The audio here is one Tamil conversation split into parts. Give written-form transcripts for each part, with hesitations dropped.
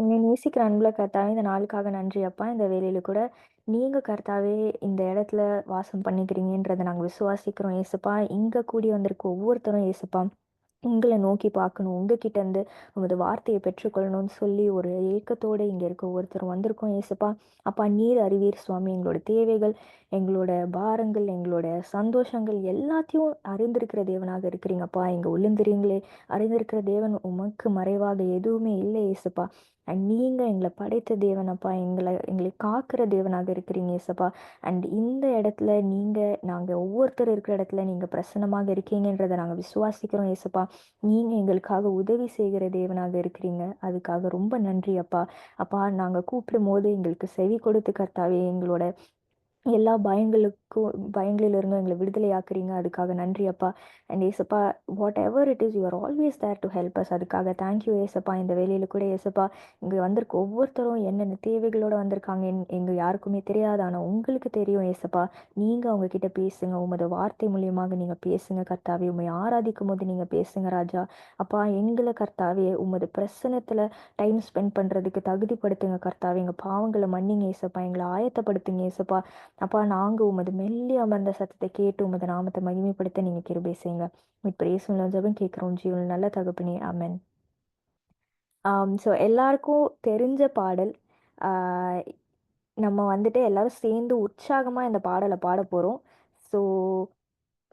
என்னை நேசிக்கிற அன்புள்ள கர்த்தாவே, இந்த நாளுக்காக நன்றி அப்பா. இந்த வேளையில கூட நீங்க கர்த்தாவே இந்த இடத்துல வாசம் பண்ணிக்கிறீங்கன்றத நாங்க விசுவாசிக்கிறோம் ஏசப்பா. இங்க கூடி வந்திருக்க ஒவ்வொருத்தரும் ஏசப்பா, உங்கள நோக்கி பார்க்கணும். உங்ககிட்ட இருந்து உமது வார்த்தைய பெற்றுக்கொள்ளணும்னு சொல்லி ஒரு ஏக்கத்தோட இங்க இருக்க ஒவ்வொருத்தரும் வந்திருக்கோம் ஏசப்பா. அப்பா நீர் அறிவீர் சுவாமி. எங்களோட தேவைகள், எங்களோட பாரங்கள், எங்களோட சந்தோஷங்கள் எல்லாத்தையும் அறிந்திருக்கிற தேவனாக இருக்கிறீங்கப்பா. எங்க உள்ளந்திரியங்களே அறிந்திருக்கிற தேவன் உமக்கு மறைவாக எதுவுமே இல்லை ஏசப்பா. நீங்க எங்கள படைத்த தேவனப்பா. எங்களை காக்கிற தேவனாக இருக்கிறீங்க ஏசப்பா. இந்த இடத்துல நாங்க ஒவ்வொருத்தர் இருக்கிற இடத்துல நீங்க பிரசன்னமாக இருக்கீங்கன்றத நாங்க விசுவாசிக்கிறோம் ஏசப்பா. நீங்க எங்களுக்காக உதவி செய்கிற தேவனாக இருக்கிறீங்க. அதுக்காக ரொம்ப நன்றி அப்பா. அப்பா நாங்க கூப்பிடும்போது எங்களுக்கு செவி கொடுத்து கர்த்தாவே எங்களோட எல்லா பயங்களிலிருந்தும் எங்களை விடுதலையாக்குறீங்க. அதுக்காக நன்றி அப்பா. ஏசப்பா, whatever it is you are always there to help us. அதுக்காக தேங்க்யூ ஏசப்பா. இந்த வேலையில கூட ஏசப்பா, இங்கே வந்திருக்க ஒவ்வொருத்தரும் என்னென்ன தேவைகளோட வந்திருக்காங்க எங்க யாருக்குமே தெரியாது. ஆனால் உங்களுக்கு தெரியும் ஏசப்பா. நீங்கள் அவங்க கிட்ட பேசுங்க. உமது வார்த்தை மூலியமாக நீங்கள் பேசுங்க கர்த்தாவே. உண்மை ஆராதிக்கும் போது நீங்கள் பேசுங்க ராஜா. அப்பா எங்களை கர்த்தாவே உமது பிரசனத்தில் டைம் ஸ்பெண்ட் பண்ணுறதுக்கு தகுதிப்படுத்துங்க கர்த்தாவே. எங்கள் பாவங்களை மன்னிங்க ஏசப்பா. எங்களை ஆயத்தப்படுத்துங்க ஏசப்பா. அப்பா நாங்க உமது மெல்லி அமர்ந்த சத்தத்தை கேட்டு உமது நாமத்தை மகிமைப்படுத்த நீங்க கிருபை செய்யுங்க. இப்ப இயேசுவின் ஜெபம் கேட்கிறோம் ஜீவன் நல்ல தகப்பனே, ஆமென். ஸோ எல்லாருக்கும் தெரிஞ்ச பாடல். ஆஹ் நம்ம வந்துட்டு எல்லாரும் சேர்ந்து உற்சாகமா இந்த பாடலை பாட போறோம். ஸோ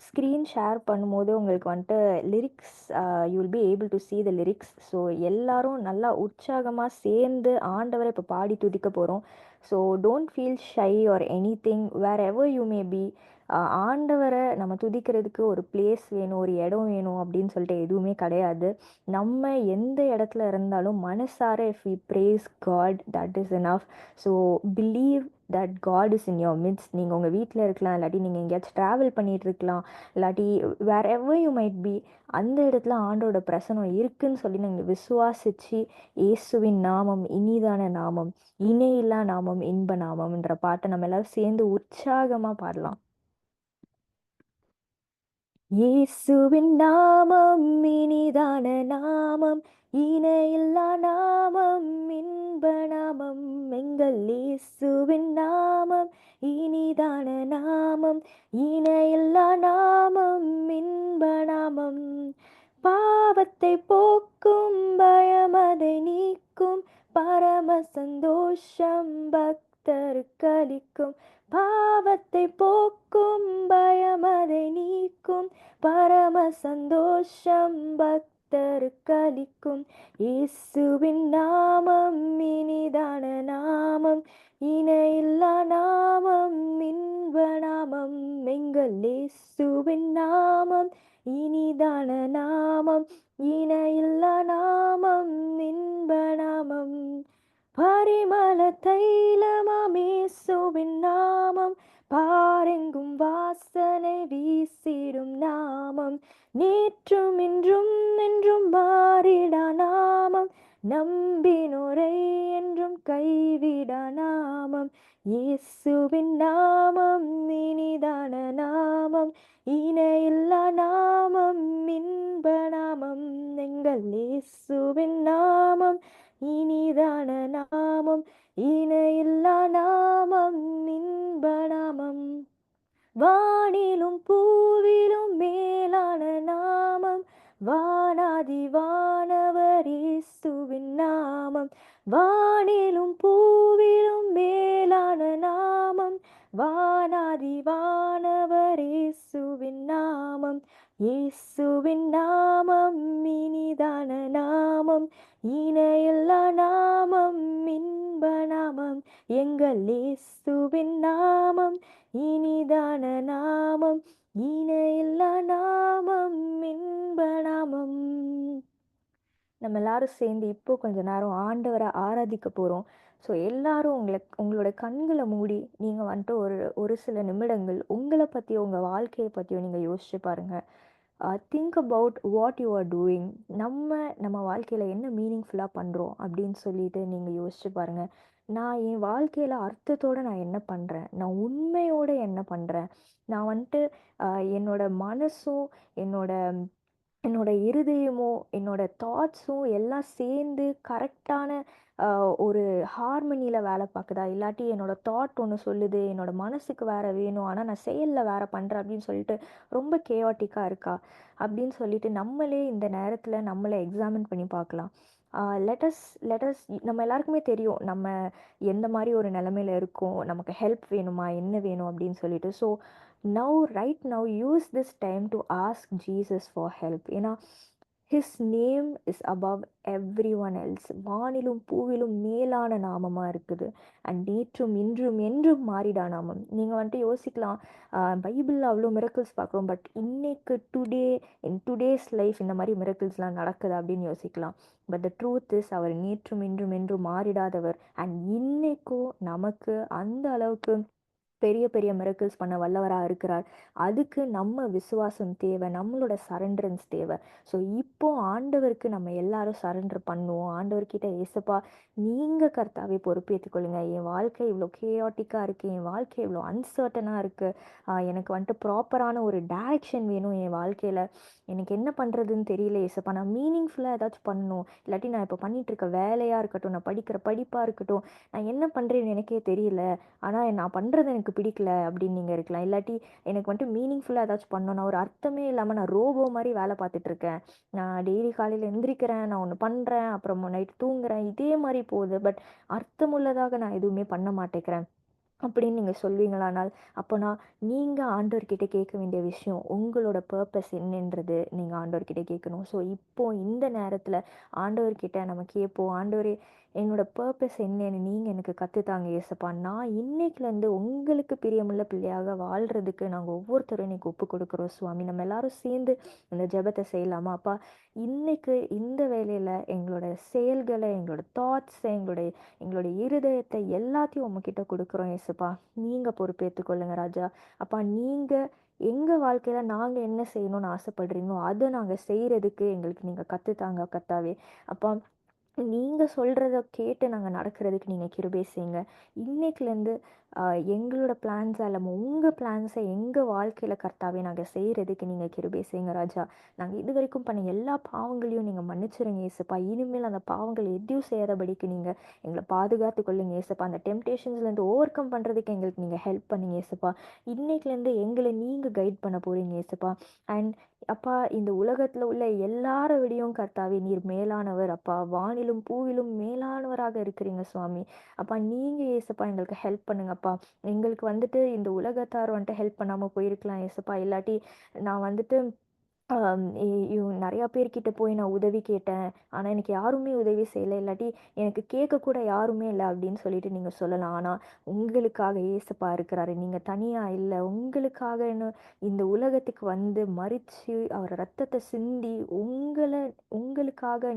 ஸ்க்ரீன் ஷேர் பண்ணும்போது உங்களுக்கு வந்துட்டு lyrics, you will be able to see the lyrics. So எல்லாரும் நல்லா உற்சாகமாக சேர்ந்து ஆண்டவரை இப்போ பாடி துதிக்க போகிறோம். So don't feel shy or anything wherever you may be. ஆண்டவரை நம்ம துதிக்கிறதுக்கு ஒரு பிளேஸ் வேணும், ஒரு இடம் வேணும் அப்படின்னு சொல்லிட்டு எதுவுமே கிடையாது. நம்ம எந்த இடத்துல இருந்தாலும் மனசார if we praise God that is enough. So believe that God is in your midst. நீங்கள் உங்கள் வீட்டில் இருக்கலாம், இல்லாட்டி நீங்கள் எங்கேயாச்சும் ட்ராவல் பண்ணிகிட்டு இருக்கலாம், இல்லாட்டி வேர் எவர் யூ மைட் பி. அந்த இடத்துல ஆண்டோட பிரசனம் இருக்குன்னு சொல்லி நீங்கள் விசுவாசிச்சு இயேசுவின் நாமம் இனிதான நாமம், இணையில்லா நாமம், இன்ப நாமம்ன்ற பாட்டை நம்ம எல்லாரும் சேர்ந்து உற்சாகமாக பாடலாம். இயேசுவின் நாமம் இனிதான நாமம், இணையில்லா நாமம், இன்ப நாமம். எங்கள் இயேசுவின் நாமம் இனிதான நாமம், இணையில்லா நாமம், இன்ப நாமம். பாவத்தை போக்கும் பயமதை நீக்கும், பரம சந்தோஷம் பக்தருக்களிக்கும். பாவத்தை போக்கும் பயமதை நீக்கும், பரம சந்தோஷம் பக்தருக்களிக்கும். இயேசுவின் நாமம் இனிதான நாமம், இணையில்லா நாமம், இன்ப நாமம். எங்கள் இயேசுவின் நாமம் இனிதான நாமம், இணையில்லா நாமம், இன்ப நாமம். பரிமள தைலமாமேசுவின் நாமம், பாரெங்கும் வாசனை வீசிடும் நாமம். நேற்றும் இன்றும் என்றும் மாறிடா நாமம், நம்பினோரை என்றும் கைவிடா நாமம். இயேசுவின் நாமம் இனிதான நாமம், இணையில்லா நாமம், இன்ப நாமம். எங்கள் இயேசுவின் நாமம் இனிதான நாமம், இணையில்லா நாமம், இன்ப நாமம். வானிலும் பூவிலும் மேலான நாமம், வானாதி வானவர் இயேசுவின் நாமம். வானிலும் பூவிலும் மேலான நாமம், வானாதி வானவர் இயேசுவின் நாமம். இயேசுவின் நாமம் இனிதான நாமம், இணையில்லா நாமம், இன்ப நாமம். எங்கள் இயேசுவின் நாமம் இனிதான நாமம், இணையில்லா நாமம், இன்ப நாமம். நம்ம எல்லாரும் சேர்ந்து இப்போ கொஞ்ச நேரம் ஆண்டவரை ஆராதிக்க போகிறோம். ஸோ எல்லாரும் உங்களோட கண்களை மூடி நீங்கள் வந்துட்டு ஒரு ஒரு சில நிமிடங்கள் உங்களை பற்றியோ உங்கள் வாழ்க்கையை பற்றியோ நீங்கள் யோசிச்சு பாருங்கள். Think about what you are doing. நம்ம வாழ்க்கையில் என்ன மீனிங்ஃபுல்லாக பண்ணுறோம் அப்படின்னு சொல்லிட்டு நீங்கள் யோசிச்சு பாருங்கள். நான் என் வாழ்க்கையில் அர்த்தத்தோடு நான் என்ன பண்ணுறேன், நான் உண்மையோடு என்ன பண்ணுறேன், நான் வந்துட்டு என்னோட மனசும் என்னோட என்னோட இருதயமும், என்னோட தாட்ஸும் எல்லாம் சேர்ந்து கரெக்ட்டான ஒரு ஹார்மனில வேலை பாக்குதா? இல்லாட்டி என்னோட தாட் ஒண்ணு சொல்லுது, என்னோட மனசுக்கு வேற வேணும். ஆனா நான் செயல்ல வேற பண்றேன் அப்படின்னு சொல்லிட்டு ரொம்ப கேயாட்டிக்கா இருக்கா? அப்படின்னு சொல்லிட்டு நம்மளே இந்த நேரத்துல நம்மள எக்ஸாமின் பண்ணி பார்க்கலாம். ஆ லெட் அஸ் லெட் அஸ் நம்ம எல்லாருக்குமே தெரியும். நம்ம எந்த மாரி ஒரு நிலைமையில இருக்கோம். நமக்கு ஹெல்ப் வேணுமா? என்ன வேணும்? அப்படின்னு சொல்லிட்டு. So right now use this time to ask Jesus for help. ஏன்னா his name is above everyone else. வானிலும் பூவிலும் மேலான நாமமா இருக்குது. அண்ட் நேற்றும் இன்றும் என்றும் மாறிடா நாமம். நீங்க வந்துட்டு யோசிக்கலாம், பைபிள்ல அவ்வளோ மிரக்கிள்ஸ் பார்க்குறோம். பட் இன்னைக்கு இன் டுடேஸ் லைஃப் இந்த மாதிரி மிரக்கிள்ஸ்லாம் நடக்குது அப்படின்னு யோசிக்கலாம். பட் த ட்ரூத் இஸ் அவர் நேற்றும் இன்றும் என்றும் மாறிடாதவர். அண்ட் இன்னைக்கும் நமக்கு அந்த அளவுக்கு பெரிய பெரிய மிரக்கிள்ஸ் பண்ண வல்லவரா இருக்கிறார். அதுக்கு நம்ம விசுவாசம் தேவை. நம்மளோட சரண்டரன்ஸ் தேவை. ஸோ இப்போ ஆண்டவருக்கு நம்ம எல்லாரும் சரண்டர் பண்ணுவோம். ஆண்டவர்கிட்ட ஏசப்பா நீங்க கர்த்தாவே பொறுப்பேற்றுக் கொள்ளுங்க. என் வாழ்க்கை இவ்வளோ கேயாட்டிக்கா இருக்கு. என் வாழ்க்கை இவ்வளோ அன்சர்டனா இருக்கு. எனக்கு வந்துட்டு ப்ராப்பரான ஒரு டைரக்ஷன் வேணும் என் வாழ்க்கையில. எனக்கு என்ன பண்றதுன்னு தெரியல ஏசப்பா. நான் மீனிங்ஃபுல்லா ஏதாச்சும் பண்ணணும். இல்லாட்டி நான் இப்போ பண்ணிட்டு இருக்க வேலையா இருக்கட்டும், நான் படிக்கிற படிப்பா இருக்கட்டும், நான் என்ன பண்றேன்னு எனக்கே தெரியல. ஆனா நான் பண்றது எனக்கு பிடிக்கல அப்படின்னு நீங்க இருக்கலாம். இல்லாட்டி எனக்கு வந்துட்டு மீனிங்ஃபுல்லா ஏதாச்சும் பண்ணணும். நான் ஒரு அர்த்தமே இல்லாம நான் ரோபோ மாரி வேலை பார்த்துட்டு இருக்கேன். நான் டெய்லி காலையில எந்திரிக்கிறேன், நான் ஒண்ணு பண்றேன், அப்புறம் நைட் தூங்குறேன். இதே மாரி போகுது. பட் அர்த்தமுள்ளதாக நான் எதுவுமே பண்ண மாட்டேங்கிறேன். அப்படின்னு நீங்க சொல்வீங்களானால், அப்போனா நீங்க ஆண்டவர்கிட்ட கேட்க வேண்டிய விஷயம், உங்களோட பர்ப்பஸ் என்னன்றது நீங்க ஆண்டவர்கிட்ட கேட்கணும். ஸோ இப்போ இந்த நேரத்துல ஆண்டவர்கிட்ட நம்ம கேட்போம். ஆண்டவரே என்னோட பர்ப்பஸ் என்னன்னு நீங்க எனக்கு கத்துத்தாங்க ஏசப்பா. நான் இன்னைக்குலேருந்து உங்களுக்கு பிரியமுள்ள பிள்ளையாக வாழ்றதுக்கு நாங்க ஒவ்வொருத்தரும் இன்னைக்கு ஒப்புக் கொடுக்குறோம் சுவாமி. நம்ம எல்லாரும் சேர்ந்து இந்த ஜெபத்தை செய்யலாமா? அப்பா, இன்னைக்கு இந்த வேளையில எங்களோட செயல்களை, எங்களோட தாட்ஸ், எங்களுடைய இருதயத்தை எல்லாத்தையும் உங்ககிட்ட கொடுக்குறோம் ஏசப்பா. நீங்க பொறுப்பேற்றுக் கொள்ளுங்க ராஜா. அப்பா, நீங்க எங்க வாழ்க்கையில நாங்க என்ன செய்யணும்னு ஆசைப்படுறீங்களோ அதை நாங்க செய்யறதுக்கு எங்களுக்கு நீங்க கத்துத்தாங்க கர்த்தாவே. அப்பா, நீங்க சொல்றத கேட்டு நாங்க நடக்கிறதுக்கு நீங்க கிருபை செய்யுங்க. இன்னைக்குலேருந்து எங்களோட பிளான்ஸா இல்லாம உங்க பிளான்ஸை எங்க வாழ்க்கையில கர்த்தாவே நாங்க செய்யறதுக்கு நீங்க கிருபை செய்யுங்க ராஜா. நாங்க இதுவரைக்கும் பண்ண எல்லா பாவங்களையும் நீங்க மன்னிச்சிருங்க ஏசப்பா. இனிமேல் அந்த பாவங்கள் எதையும் செய்யாதபடிக்கு நீங்க எங்களை பாதுகாத்து கொள்ளுங்க ஏசப்பா. அந்த டெம்டேஷன்ஸ்லேருந்து ஓவர் கம் பண்றதுக்கு எங்களுக்கு நீங்க ஹெல்ப் பண்ணுங்க ஏசப்பா. இன்னைக்குலேருந்து எங்களை நீங்க கைட் பண்ண போறீங்க ஏசப்பா. அண்ட் அப்பா, இந்த உலகத்துல உள்ள எல்லார விடையும் கர்த்தாவே நீர் மேலானவர் அப்பா. வானிலும் பூவிலும் மேலானவராக இருக்கிறீங்க சுவாமி. அப்பா, நீங்க ஏசப்பா எங்களுக்கு ஹெல்ப் பண்ணுங்க அப்பா. எங்களுக்கு வந்துட்டு இந்த உலகத்தார் வந்துட்டு ஹெல்ப் பண்ணாம போயிருக்கலாம் ஏசப்பா. இல்லாட்டி நான் வந்துட்டு நெறையா பேர்கிட்ட போய் நான் உதவி கேட்டேன். ஆனா, எனக்கு யாருமே உதவி செய்யல. இல்லாட்டி எனக்கு கேட்கக்கூட யாருமே இல்ல அப்படின்னு சொல்லிட்டு நீங்க சொல்லலாம். ஆனா, உங்களுக்காக ஏசப்பா இருக்கிறாரு. நீங்க தனியா இல்ல. உங்களுக்காகன்னு இந்த உலகத்துக்கு வந்து மரிச்சு, அவர் ரத்தத்த சிந்தி உங்களுக்காக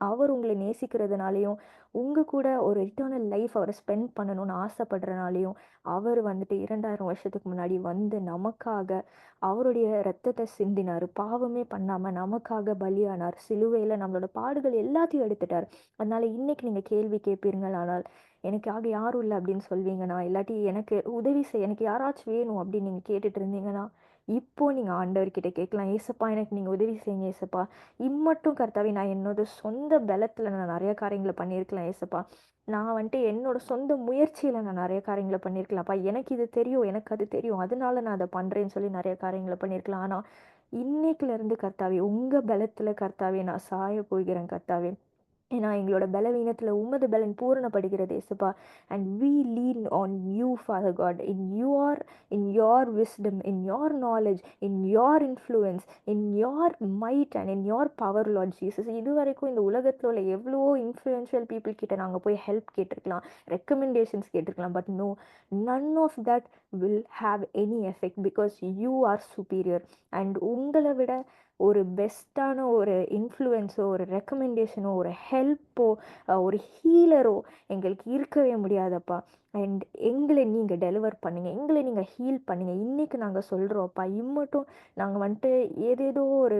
அவர் உங்கள நேசிக்கிறதுனாலயும், உங்க கூட ஒரு எட்டர்னல் லைஃப் அவர ஸ்பெண்ட் பண்ணணும்னு ஆசைப்படுறனாலயும், அவர் வந்துட்டு 2000 வருஷத்துக்கு முன்னாடி வந்து நமக்காக அவருடைய ரத்தத்த சிந்தினாரு. பாவமே பண்ணாம நமக்காக பலியானார். சிலுவையில நம்மளோட பாடுகள் எல்லாத்தையும் எடுத்துட்டார். அதனால இன்னைக்கு நீங்க கேள்வி கேட்பீர்களானால், "எனக்காக யாரும் இல்ல" அப்படின்னு சொல்வீங்கன்னா, இல்லாட்டி "எனக்கு உதவி செய்ய எனக்கு யாராச்சும் வேணும்" அப்படின்னு நீங்க கேட்டுட்டு இருந்தீங்கன்னா, இப்போ நீங்க ஆண்டவர்கிட்ட கேட்கலாம். "ஏசப்பா, எனக்கு நீங்க உதவி செய்யுங்க ஏசப்பா. இம்மட்டும் கர்த்தாவே நான் என்னோட சொந்த பலத்துல நான் நெறைய காரியங்கள பண்ணியிருக்கலாம் ஏசப்பா. நான் வந்துட்டு என்னோட சொந்த முயற்சியில நான் நெறைய காரியங்கள பண்ணியிருக்கலாம்ப்பா. எனக்கு இது தெரியும், எனக்கு அது தெரியும். அதனால நான் அத பண்றேன்னு சொல்லி நெறைய காரியங்கள பண்ணியிருக்கலாம். ஆனா, இன்னைக்குல இருந்து கர்த்தாவே, உங்க பலத்துல கர்த்தாவே நான் சாயப் போகிறேன் கர்த்தாவே. ஏன்னா எங்களோட பலவீனத்துல உமது பலன் பூரணப்படுகிறது இயேசுப்பா. And we lean on you Father God, in your wisdom, in your knowledge, in your influence, in your might and in your power Lord Jesus. இதுவரைக்கும் இந்த உலகத்துல உள்ள எவ்வளவோ இன்ஃப்ளூயன்ஷியல் பீப்புள் கிட்ட நாங்க போய் ஹெல்ப் கேட்டிருக்கலாம், ரெக்கமெண்டேஷன்ஸ் கேட்டிருக்கலாம். But no, none of that will have any effect because you are superior. And உங்களை விட ஒரு பெஸ்ட்டான ஒரு இன்ஃப்ளூயன்ஸோ, ஒரு ரெக்கமெண்டேஷனோ, ஒரு ஹெல்ப்போ, ஒரு ஹீலரோ எங்களுக்கு இருக்கவே முடியாதப்பா. அண்ட் எங்களை நீங்க டெலிவர் பண்ணுங்க. எங்களை நீங்க ஹீல் பண்ணுங்க. இன்னைக்கு நாங்க சொல்றோம் அப்பா. இம்மட்டும் நாங்க வந்துட்டு ஏதேதோ ஒரு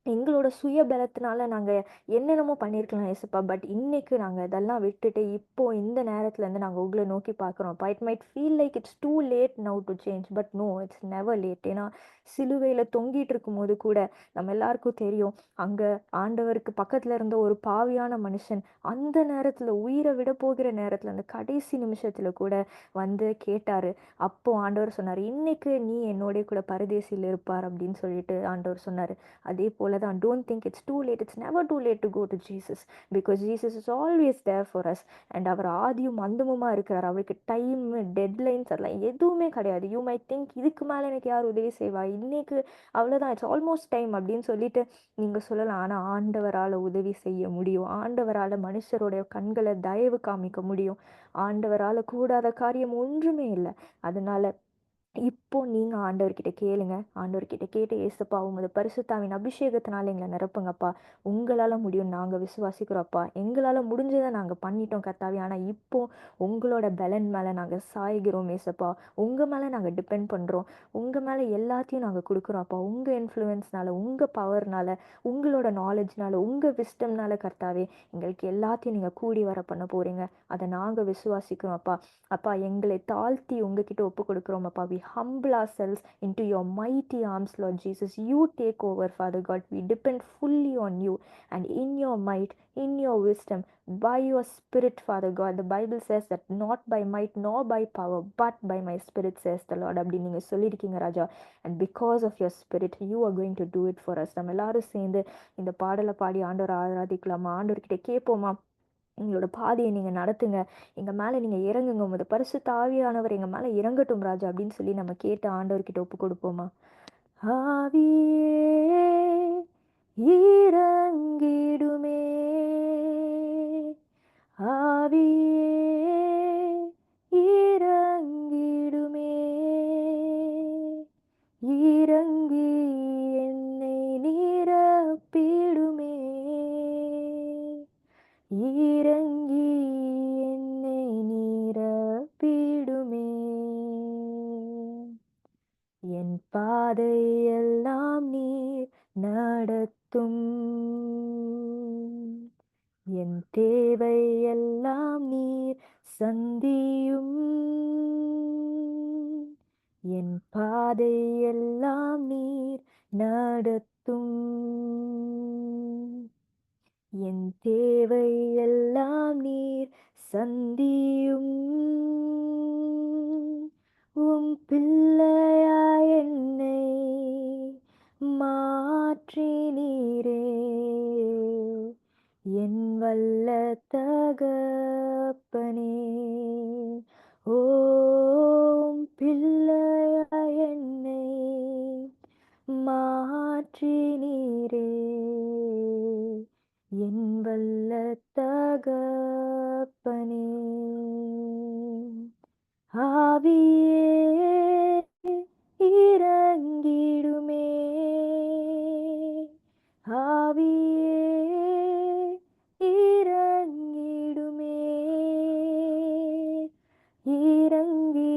எங்களோட சுய பலத்தினால நாங்க என்னென்னமோ பண்ணியிருக்கலாம் ஏசப்பா. பட் இன்னைக்கு நாங்க அதெல்லாம் விட்டுட்டு, இப்போ இந்த நேரத்துல இருந்து நாங்க உங்கள நோக்கி பார்க்குறோம்ப்பா. It might feel like it's too late now to change. But no, it's never late. ஏன்னா, சிலுவையில தொங்கிட்டு இருக்கும்போது கூட நம்ம எல்லாருக்கும் தெரியும். அங்க ஆண்டவருக்கு பக்கத்துல இருந்த ஒரு பாவியான மனுஷன், அந்த நேரத்துல உயிர விடப்போகிற நேரத்துல, அந்த கடைசி நிமிஷத்துல கூட வந்து கேட்டாரு. அப்போ ஆண்டவர் சொன்னாரு, "இன்னைக்கு நீ என்னோட கூட பரதேசில இருப்பார்" அப்படின்னு சொல்லிட்டு ஆண்டவர் சொன்னாரு. அதே போல தான் don't think it's too late. It's never too late to go to Jesus. Because Jesus is always there for us. And அவர் ஆதியும் அந்தமுமா இருக்கிறார். அவருக்கு டைம், டெட்லைன்ஸ் அதெல்லாம் எதுவுமே கிடையாது. யூ மை திங்க் இதுக்கு மேலே எனக்கு யார் உதவி செய்வா, இன்னைக்கு அவ்வளோதான், இட்ஸ் ஆல்மோஸ்ட் டைம் அப்படின்னு சொல்லிட்டு நீங்கள் சொல்லலாம். ஆனால் ஆண்டவரால் உதவி செய்ய முடியும். ஆண்டவரால் மனுஷருடைய கண்களை தயவு காமிக்க முடியும். ஆண்டவரால் கூடாத காரியம் ஒன்றுமே இல்லை. அதனால இப்போ நீங்க ஆண்டவர்கிட்ட கேளுங்க. ஆண்டவர்கிட்ட கேட்டு, "ஏசப்பா, உமது பரிசுத்தாவின் அபிஷேகத்தினால எங்கள நிரப்புங்கப்பா. உங்களால முடியும். நாங்க விசுவாசிக்கிறோம்ப்பா. எங்களால முடிஞ்சத நாங்க பண்ணிட்டோம் கர்த்தாவே. ஆனா இப்போ உங்களோட பெலன் மேல நாங்க சாய்கிறோம் ஏசப்பா. உங்க மேல நாங்க டிபெண்ட் பண்றோம். உங்க மேல எல்லாத்தையும் நாங்க குடுக்குறோம் அப்பா. உங்க இன்ஃப்ளூயன்ஸ்னால, உங்க பவர்னால, உங்களோட நாலேட்ஜ்னால, உங்க விஸ்டம்னால கர்த்தாவே, எங்களுக்கு எல்லாத்தையும் நீங்க கூடி வர பண்ண போறீங்க. அத நாங்க விசுவாசிக்கிறோம் அப்பா. அப்பா, எங்களை தாழ்த்தி உங்ககிட்ட ஒப்பு கொடுக்கிறோம் அப்பா. We humble ourselves into your mighty arms, Lord Jesus. You take over, Father God. We depend fully on you, and in your might, in your wisdom, by your spirit, Father God. The Bible says that not by might nor by power, but by my spirit, says the Lord. அப்படி நீங்க சொல்லியிருக்கீங்க ராஜா. And because of your spirit, you are going to do it for us. நம்ம எல்லாரும் சேர்ந்து இந்த பாடலை பாடி ஆண்டவரை ஆராதிக்கலாமா? ஆண்டவர்கிட்ட கேட்போமா? எங்களோட பாதையை நீங்க நடத்துங்க. எங்க மேல நீங்க இறங்குங்க. உமது பரிசுத்த ஆவியானவர் எங்க மேல இறங்கட்டும் ராஜா அப்படின்னு சொல்லி நம்ம கேட்டு ஆண்டவர்கிட்ட ஒப்பு கொடுப்போமா? ஆவியே இறங்கிடுமே, ஆவியே இறங்கிடுமே, இறங்கி என்னை நிரப்பிடுமே, இறங்கி என்னை நிரப்பிடுமே. என் பாதையெல்லாம் நீர் நடத்தும், என் தேவையெல்லாம் நீர் சந்தியும், என் பாதையெல்லாம் நீர் நடத்தும், என் தேவையெல்லாம் நீர் சந்தியும். உம் பிள்ளையாய் என்னை மாற்றினீரே, என் வல்ல தகப்பனே. ஓம் பிள்ளையாய் என்னை மாற்றினீரே, என் வல்ல தகப்பனே. ஆவியே இறங்கிடுமே, ஆவியே இறங்கிடுமே, இறங்கி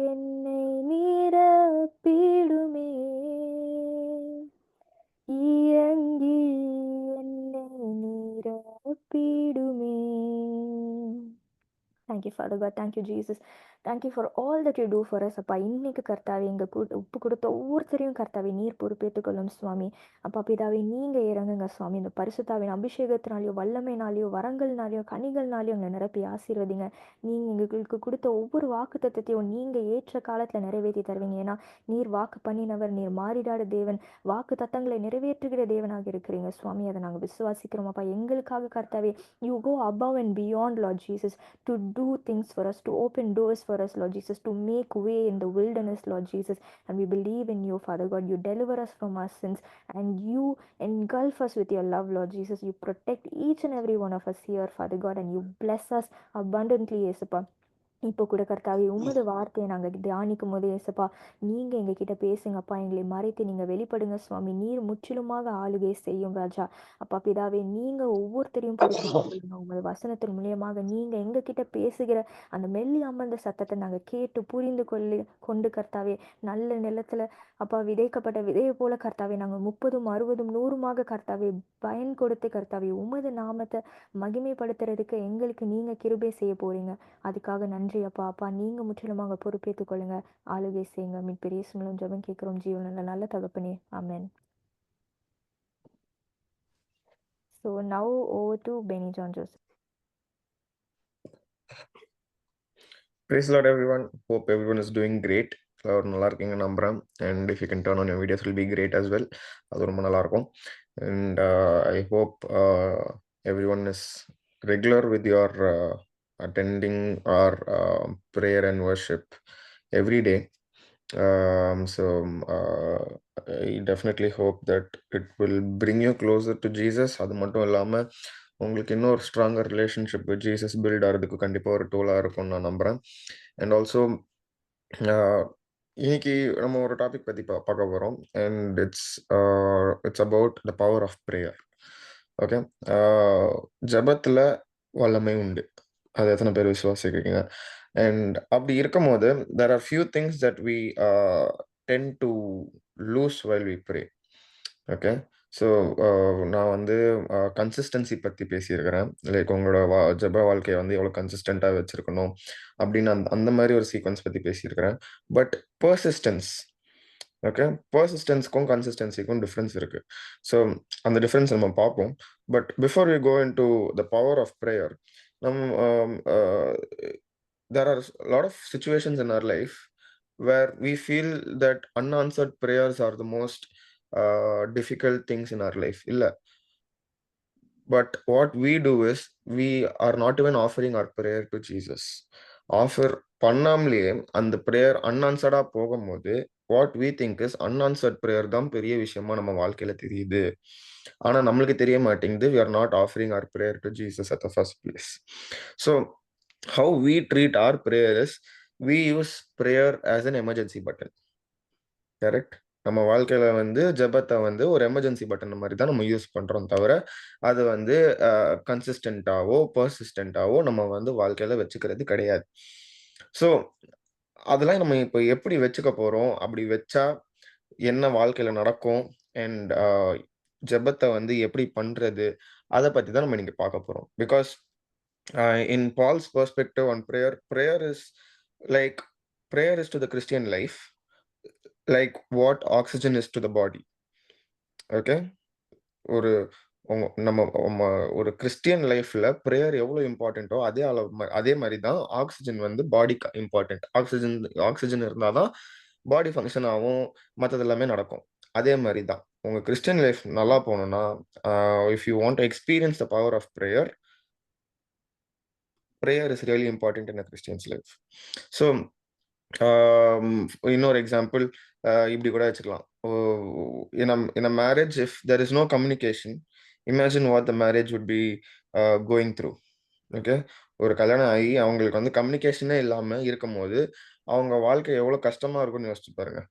என்னை நிரப்பிடுமே, இறங்கி என்னை நிரப்பிடுமே. Thank you, Father God. Thank you, Jesus. Thank you for all that you do for us. அப்பா, இன்னைக்கு கர்த்தாவே எங்க உப்பு கொடுத்த ஒவ்வொருத்தரையும் கர்த்தாவே நீர் பொறுப்பேற்றுக் கொள்ளும் சுவாமி. அப்பா பிதாவே, நீங்க இறங்குங்க சுவாமி. இந்த பரிசுத்தாவின் அபிஷேகத்தினாலேயோ, வல்லமைனாலேயோ, வரங்கள்னாலேயோ, கனிகள்னாலேயோ எங்களை நிரப்பி ஆசீர்வதிங்க. நீங்க எங்களுக்கு கொடுத்த ஒவ்வொரு வாக்கு தத்தத்தையும் நீங்க ஏற்ற காலத்துல நிறைவேற்றி தருவீங்க. ஏன்னா நீர் வாக்கு பண்ணினவர், நீர் மாறிடாத தேவன், வாக்கு தத்தங்களை நிறைவேற்றுகிற தேவனாக இருக்கிறீங்க சுவாமி. அதை நாங்கள் விசுவாசிக்கிறோம் அப்பா. எங்களுக்காக கர்த்தாவே, you go above and beyond, Lord Jesus, to do things for us, to open doors for us, Lord Jesus, to make way in the wilderness, Lord Jesus. And we believe in you, Father God. You deliver us from our sins, and you engulf us with your love, Lord Jesus. You protect each and every one of us here, Father God, and you bless us abundantly, Yesappa. இப்போ கூட கர்த்தாவே உமது வார்த்தையை நாங்கள் தியானிக்கும் போது ஏசப்பா நீங்கள் எங்ககிட்ட பேசுங்கப்பா, எங்களை மறைத்து நீங்கள் வெளிப்படுங்க சுவாமி. நீர் முற்றிலுமாக ஆளுகை செய்யும் ராஜா. அப்பா பிதாவே, நீங்கள் ஒவ்வொருத்தரையும் பொறுப்பேற்றுக் கொள்ளுங்க. உமது வசனத்தின் மூலியமாக நீங்கள் எங்ககிட்ட பேசுகிற அந்த மெல்லி அமர்ந்த சத்தத்தை நாங்கள் கேட்டு புரிந்து கொண்டு கர்த்தாவே, நல்ல நிலத்துல அப்பா விதைக்கப்பட்ட விதையை போல கர்த்தாவே, நாங்கள் 30, 60, 100மாக கர்த்தாவே பயன் கொடுத்து கர்த்தாவே உமது நாமத்தை மகிமைப்படுத்துறதுக்கு எங்களுக்கு நீங்கள் கிருபை செய்ய போறீங்க. அதுக்காக நன்றி அப்பா. அப்பா நீங்கள் முற்றிலுமாக பொறுப்பேற்றுக் கொள்ளுங்க. ஆளுகை செய்யுங்க. மீட்பர் இயேசு மூலம் ஜெபம் கேட்கிறோம் ஜீவனுள்ள நல்ல தகப்பனே. ஆமென். So now over to Benny John Joseph. Praise the Lord, everyone. Hope everyone is doing great. நல்லா இருக்கீங்க நம்புறேன். And if you can turn on your videos will be great as well. அது ரொம்ப நல்லா இருக்கும். And I hope everyone is regular with your attending our prayer and worship every day. So I definitely hope that it will bring you closer to Jesus. அது மட்டும் இல்லாமல் உங்களுக்கு இன்னொரு stronger relationship with Jesus build ஆகிறதுக்கு கண்டிப்பாக ஒரு டூலாக இருக்கும்னு நான் நம்புகிறேன். அண்ட் ஆல்சோ இன்னைக்கு நம்ம ஒரு டாபிக் பற்றி பார்க்க போகிறோம். And it's about the power of prayer. Okay, ஜபத்தில் வல்லமை உண்டு. அது எத்தனை பேர் விசுவாசிக்கிறீங்க? அண்ட் அப்படி இருக்கும்போது there are few things that we tend to lose while we pray. Okay, so நான் வந்து கன்சிஸ்டன்சி பற்றி பேசியிருக்கிறேன். லைக் உங்களோட ஜப வாழ்க்கையை வந்து எவ்வளோ கன்சிஸ்டண்ட்டாக வச்சுருக்கணும் அப்படின்னு அந்த மாதிரி ஒரு சீக்வன்ஸ் பற்றி பேசியிருக்கிறேன். பட் பர்சிஸ்டன்ஸ், ஓகே, பர்சிஸ்டன்ஸ்க்கும் கன்சிஸ்டன்சிக்கும் டிஃப்ரென்ஸ் இருக்குது. ஸோ அந்த டிஃப்ரென்ஸ் நம்ம பார்ப்போம். But before we go into the power of prayer, there are a lot of situations in our life where we feel that unanswered prayers are the most difficult things in our life. Illa. But what we do is we are not even offering our prayer to Jesus. Offer பண்ணாமலேயே அந்த ப்ரேயர் அன்ஆன்சர்டா போகும்போது what we think is unanswered prayer தான் பெரிய விஷயமா நம்ம வாழ்க்கையில தெரியுது. ஆனா நம்மளுக்கு தெரிய மாட்டேங்குது. we are not offering our prayer to Jesus at the first place. So how we treat our prayer is we use prayer as an emergency button. Correct? நம்ம வாழ்க்கையில வந்து ஜெபத்தை வந்து ஒரு எமர்ஜென்சி பட்டன் மாதிரி தான் நம்ம யூஸ் பண்றோம், தவிர அது வந்து கன்சிஸ்டன்டாவோ பர்சிஸ்டன்டாவோ நம்ம வந்து வாழ்க்கையில வச்சுக்கிறது கிடையாது. ஸோ அதெல்லாம் நம்ம இப்போ எப்படி வச்சுக்க போறோம், அப்படி வச்சா என்ன வாழ்க்கையில நடக்கும், அண்ட் ஜெபத்தை வந்து எப்படி பண்றது, அதை பத்தி தான் நம்ம இன்னைக்கு பார்க்க போறோம். Because in Paul's perspective on prayer is like prayer is to the Christian life like what oxygen is to the body. Okay, ஒரு நம்ம ஒரு கிறிஸ்டியன் லைஃப்ல ப்ரேயர் எவ்வளவு இம்பார்ட்டன்ட்டோ அதே மாதிரி தான் ஆக்சிஜன் வந்து பாடிக்கு இம்பார்ட்டன்ட். ஆக்சிஜன் இருந்தாதான் பாடி ஃபங்க்ஷன் ஆகும், மற்றது எல்லாமே நடக்கும். அதே மாதிரி தான் உங்க கிறிஸ்டியன் லைஃப் நல்லா போகணும்னா, if you want to experience the power of prayer, prayer is really important in a Christian's life. So இன்னொரு எக்ஸாம்பிள் இப்படி கூட வச்சுக்கலாம். in a marriage, if there is no communication, imagine what the marriage would be going through. Okay, ஒரு கல்யாணம் ஆகி அவங்களுக்கு வந்து கம்யூனிகேஷனே இல்லாம இருக்கும்போது அவங்க வாழ்க்கை எவ்வளவு கஷ்டமா இருக்கும்னு யோசிச்சு பாருங்க.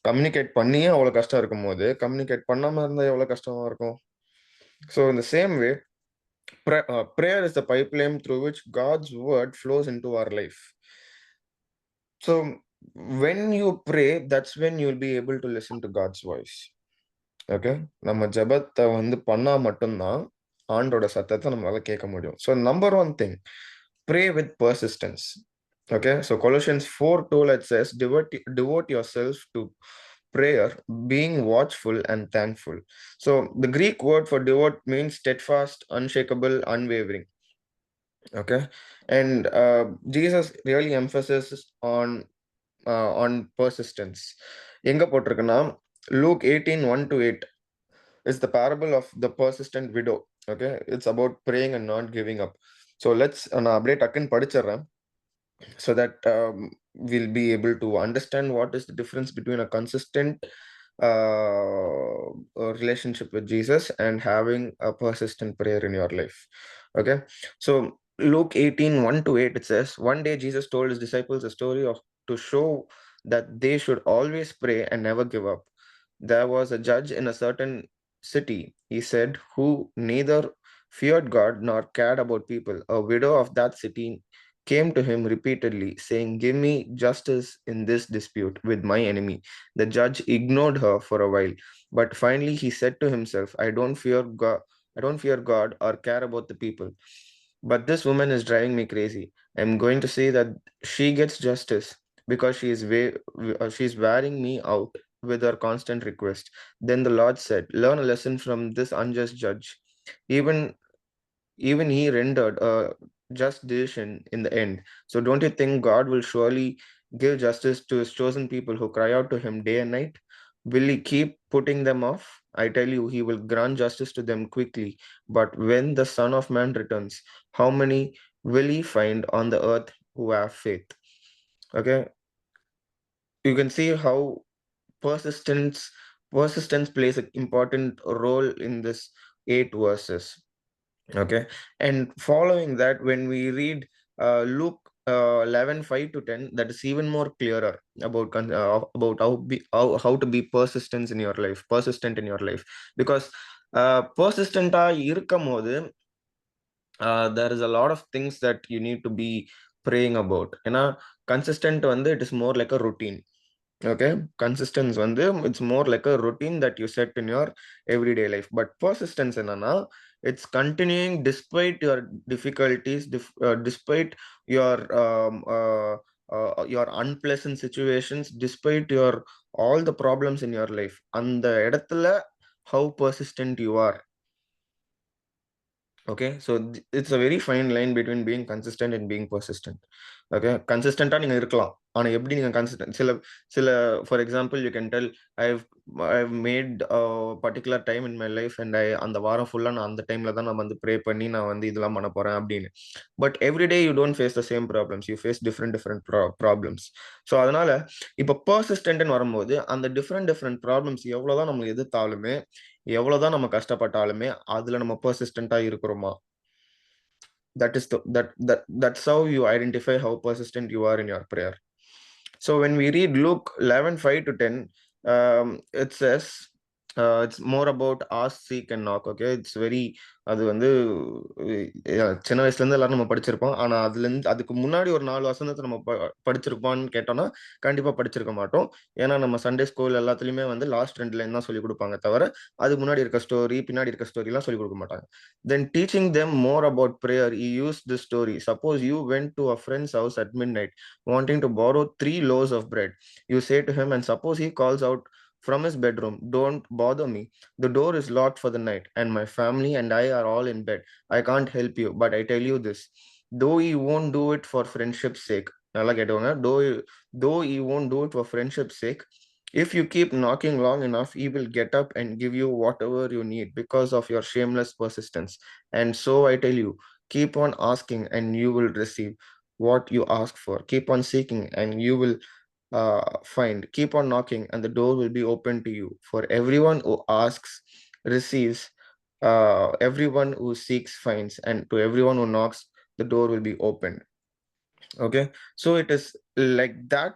கம்யூனிகேட் பண்ணியே அவ்வளவு கஷ்டம் இருக்கும் போது கம்யூனிகேட் பண்ணாம இருந்தா எவ்வளவு கஷ்டமா இருக்கும். So in the same way, prayer is the pipeline through which God's word flows into our life. So when you pray, that's when you'll be able to listen to God's voice. Okay, நம்ம ஜெபத்தை வந்து பண்ணா மட்டும்தான் ஆண்டோட சத்தத்தை நம்மளால கேட்க முடியும். So number one thing, pray with persistence. Okay, so Colossians 4:12 it says, devote yourself to prayer, being watchful and thankful. So the Greek word for devote means steadfast, unshakable, unwavering. Okay, and Jesus really emphasizes on persistence. எங்க போட்டிருக்குன்னா Luke 18:1-8 is the parable of the persistent widow. Okay, it's about praying and not giving up. So let's நான் அப்படியே டக்குன்னு படிச்சிடுறேன் so that we'll be able to understand what is the difference between a consistent relationship with Jesus and having a persistent prayer in your life. Okay, so Luke 18, 1 to 8, it says, one day Jesus told his disciples a story of to show that they should always pray and never give up. There was a judge in a certain city, he said, who neither feared God nor cared about people. A widow of that city came to him repeatedly, saying, give me justice in this dispute with my enemy. The judge ignored her for a while, but finally he said to himself, I don't fear God or care about the people. But this woman is driving me crazy. I'm going to say that she gets justice because she's wearing me out with her constant request. Then the Lord said, learn a lesson from this unjust judge. Even even he rendered a just decision in the end. So don't you think God will surely give justice to his chosen people who cry out to him day and night? Will he keep putting them off? I tell you, he will grant justice to them quickly. But when the Son of Man returns, how many will he find on the earth who have faith? Okay, you can see how persistence persistence plays an important role in this 8 verses. Okay, and following that, when we read Luke 11, 5 to 10, that is even more clearer about how to be persistent in your life. Because persistent இருக்கும் போது there is a lot of things that you need to be praying about. ஏன்னா consistent வந்து it is more like a routine. Okay, consistency வந்து it's more like a routine that you set in your everyday life. But persistence என்னன்னா it's continuing despite your difficulties, despite your unpleasant situations, despite your all the problems in your life. அந்த இடத்துல how persistent you are. Okay, so it's a very fine line between being consistent and being persistent. Okay, consistent நீங்க இருக்கலாம், ஆனா எப்படி நீங்க consistent சில சில for example you can tell I've made a particular time in my life and அந்த வாரம் ஃபுல்லா நான் அந்த டைம்ல தான் நான் வந்து ப்ரே பண்ணி நான் வந்து இதெல்லாம் பண்ண போறேன் அப்படின்னு. But every day you don't face the same problems, you face different problems. So அதனால இப்போ பர்சிஸ்டன்ட்னு வரும்போது அந்த டிஃப்ரெண்ட் ப்ராப்ளம்ஸ் எவ்வளவுதான் நம்ம எதிர்த்தாலுமே, எவ்வளவுதான் நம்ம கஷ்டப்பட்டாலுமே அதுல நம்ம பர்சிஸ்டண்டா இருக்கிறோமா? That's how you identify how persistent you are in your prayer. So when we read Luke 11, 5 to 10, it says it's more about ask, seek and knock. Okay, it's very அது வந்து சின்ன வயசுல இருந்து எல்லாரும் நம்ம படிச்சிருப்போம். ஆனா அதுக்கு முன்னாடி ஒரு 4 வசனத்தை நம்ம படிச்சிருப்போம்னு கேட்டோம்னா கண்டிப்பா படிச்சிருக்க மாட்டோம். ஏன்னா நம்ம சண்டே ஸ்கூல் எல்லாத்துலயுமே வந்து லாஸ்ட் 2 லைன் தான் சொல்லி கொடுப்பாங்க தவிர அதுக்கு முன்னாடி இருக்க ஸ்டோரி பின்னாடி இருக்க ஸ்டோரி எல்லாம் சொல்லி கொடுக்க மாட்டாங்க. Then teaching them more about prayer, he used this story. Suppose you went to a friend's house at midnight wanting to borrow 3 loaves of bread. You say to him, and suppose he calls out from his bedroom, don't bother me. The door is locked for the night, and my family and I are all in bed. I can't help you, but I tell you this. Though he won't do it for friendship's sake, நல்லா கேட்டவங்க, though he won't do it for friendship's sake, if you keep knocking long enough, he will get up and give you whatever you need because of your shameless persistence. And so I tell you, keep on asking and you will receive what you ask for. Keep on seeking and you will find. Keep on knocking and the door will be open to you. For everyone who asks receives, everyone who seeks finds, and to everyone who knocks the door will be opened. Okay, so it is like that.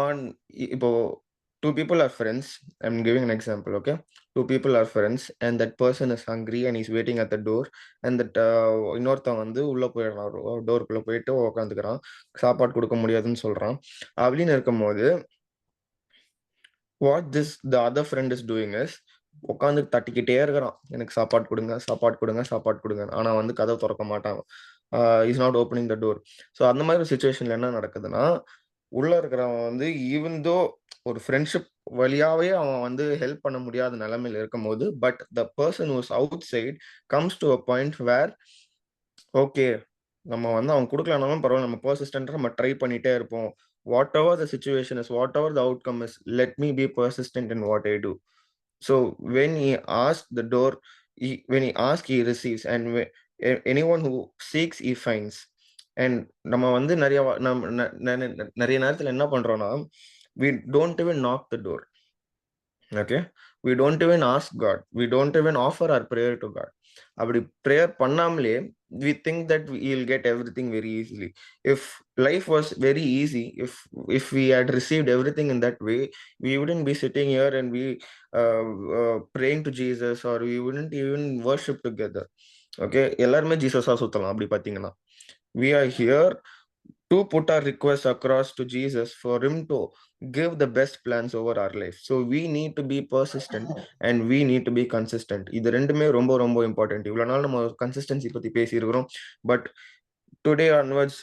On இப்போ two people are friends, I'm giving an example. Okay, two people are friends and that person is hungry and he's waiting at the door, and that இன்னொருத்தன் வந்து உள்ள போயிடுறான், டோருக்குள்ள போயிட்டு உட்காந்துக்கிறான், சாப்பாடு கொடுக்க முடியாதுன்னு சொல்றான். அப்படின்னு இருக்கும்போது what the other friend is doing is உட்காந்து தட்டிக்கிட்டே இருக்கிறான், எனக்கு சாப்பாடு கொடுங்க சாப்பாடு கொடுங்க சாப்பாடு கொடுங்க. ஆனா வந்து கதவை திறக்க மாட்டான். Is not opening the door. So அந்த மாதிரி ஒரு சுச்சுவேஷன்ல என்ன நடக்குதுன்னா, உள்ள இருக்கிறவன் வந்து ஈவன் தோ ஒரு ஃப்ரெண்ட்ஷிப் வழியாவே அவன் வந்து ஹெல்ப் பண்ண முடியாத நிலைமையில இருக்கும்போது, but the person who's outside comes to a point where okay, நம்ம வந்து அவன் கொடுக்கலனாலும் பரவாயில்ல, நம்ம பர்சிஸ்டன்டா நம்ம ட்ரை பண்ணிட்டே இருப்போம். Whatever the situation is, whatever the outcome is, let me be persistent in what I do. So when he asks the door, when he asks, he receives, and anyone who seeks, he finds. And நம்ம வந்து நிறைய நேரத்துல என்ன பண்றோம்னா, we don't even knock the door. Okay, we don't even ask God, we don't even offer our prayer to God. அப்படி ப்ரேயர் பண்ணாமலே we think that we'll get everything very easily. If life was very easy, if we had received everything in that way, we wouldn't be sitting here and we praying to Jesus, or we wouldn't even worship together. Okay, எல்லாருமே ஜீசஸா சுத்தலாம் அப்படி பாத்தீங்கன்னா. We are here to put our requests across to Jesus for him to give the best plans over our life. So we need to be persistent and we need to be consistent. இது ரெண்டுமே ரொம்ப ரொம்ப இம்பார்ட்டன்ட். இவ்வளவு நாள் நம்ம கன்சிஸ்டன்சி பத்தி பேசியிருக்கிறோம். But today onwards,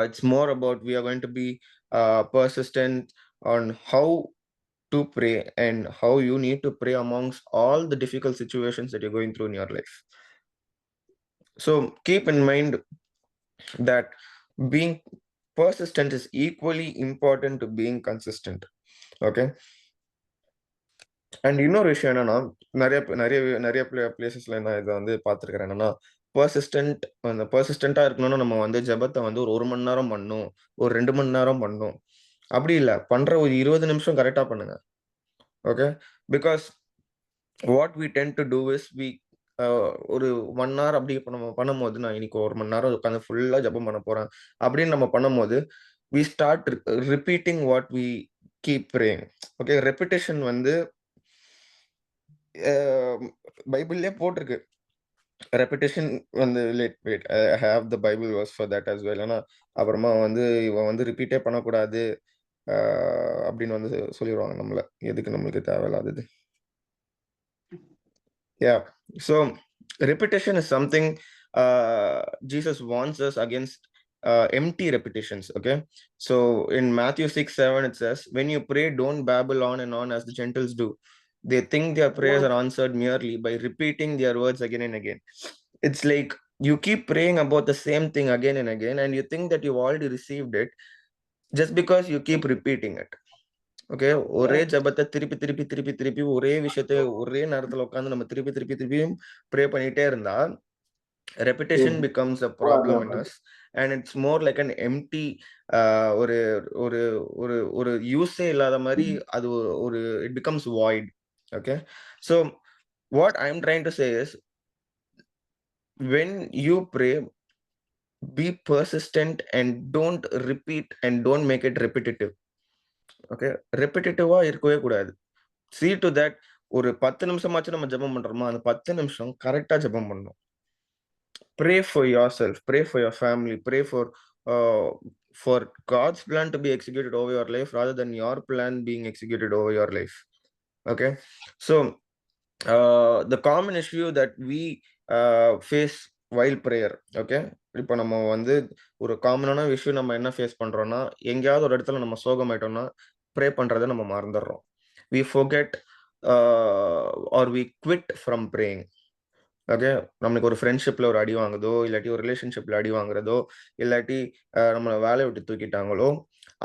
it's more about we are going to be persistent on how to pray and how you need to pray amongst all the difficult situations that you're going through in your life. So keep in mind that being persistent is equally important to being consistent. Okay, and இன்னொரு விஷயம் என்னன்னா, நிறைய நிறைய நிறைய பிளேசஸ்ல நான் இதை வந்து பார்த்துருக்கிறேன். என்னன்னா, அந்த பர்சிஸ்டண்டா இருக்கணும்னா நம்ம வந்து ஜெபத்தை வந்து ஒரு மணி நேரம் பண்ணும், ஒரு 2 மணி நேரம் பண்ணும், அப்படி இல்லை. பண்ற ஒரு 20 நிமிஷம் கரெக்டா பண்ணுங்க. Okay, because what we tend to do is ஒரு 1 hour அப்படி நம்ம பண்ணும்போது, நான் இன்னைக்கு 1 மணி நேரம் உட்காந்து ஃபுல்லா ஜெபம் பண்ண போறேன் அப்படின்னு நம்ம பண்ணும்போது, we start repeating what we keep praying. Okay, repetition வந்து பைபிள்லயே போட்டிருக்கு. ரெப்பிட்டேஷன் வந்து wait I have the Bible verse for that as well. ஏன்னா அப்புறமா வந்து இவன் வந்து ரிப்பீட்டே பண்ணக்கூடாது அப்படின்னு வந்து சொல்லிடுவாங்க நம்மள. எதுக்கு நம்மளுக்கு தேவையில்லாதது. Yeah. So repetition is something Jesus warns us against empty repetitions. Okay. So in Matthew 6:7, it says, when you pray, don't babble on and on as the Gentiles do. They think their prayers are answered merely by repeating their words again and again. It's like you keep praying about the same thing again and again, and you think that you've already received it just because you keep repeating it. Okay, ஒரே ஜெபத்தை திருப்பி திருப்பி திருப்பி திருப்பி ஒரே விஷயத்தை ஒரே நேரத்துல உட்காந்து நம்ம திருப்பி திருப்பி திருப்பியும் ப்ரே பண்ணிட்டே இருந்தா repetition becomes a problem in us, and it's more like an empty, ஒரு ஒரு ஒரு ஒரு யூஸே இல்லாத மாதிரி அது ஒரு it becomes void. Okay, so what I am trying to say is, when you pray, be persistent and don't repeat and don't make it repetitive. Okay, ரெப்பிட்டேட்டிவா இருக்கவே கூடாது. see to that ஒரு 10 நிமிஷமாச்சும் நம்ம ஜெபம் பண்றோமா, அந்த 10 நிமிஷம் கரெக்டா ஜெபம் பண்ணணும். pray for yourself, pray for your family, pray uh, for God's plan to be executed over your life rather than your plan being executed over your life. Okay, so the common issue that we face while prayer. Okay, இப்போ நம்ம வந்து ஒரு காமனான விஷயம் நம்ம என்ன ஃபேஸ் பண்றோம்னா, எங்கேயாவது ஒரு இடத்துல நம்ம சோகமாயிட்டோம்னா ப்ரே பண்றதை நம்ம மறந்துடுறோம். we forget or we quit from praying. Okay, நம்மளுக்கு ஒரு ஃப்ரெண்ட்ஷிப்ல ஒரு அடி வாங்குதோ, இல்லாட்டி ஒரு ரிலேஷன்ஷிப்ல அடி வாங்குறதோ, இல்லாட்டி நம்மளை வேலையை விட்டு தூக்கிட்டாங்களோ,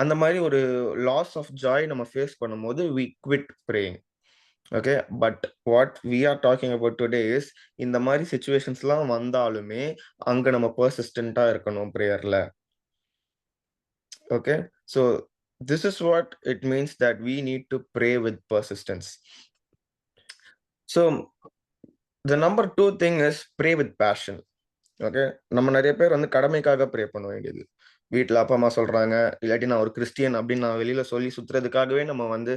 அந்த மாதிரி ஒரு லாஸ் ஆஃப் ஜாய் நம்ம ஃபேஸ் பண்ணும்போது we quit praying. Okay, but what we are talking about today is, இந்த மாதிரி சிச்சுவேஷன்ஸ்லாம் வந்தாலுமே அங்க நம்ம பர்சிஸ்டண்டா இருக்கணும் ப்ரேயர்ல. Okay, so this is what it means that we need to pray with persistence. So the number 2 thing is pray with passion. Okay, நம்ம நிறைய பேர் வந்து கடமைக்காக ப்ரே பண்ண வேண்டியது. வீட்டில் அப்பா அம்மா சொல்றாங்க, இல்லாட்டி நான் ஒரு கிறிஸ்டியன் அப்படின்னு நான் வெளியில சொல்லி சுத்துறதுக்காகவே நம்ம வந்து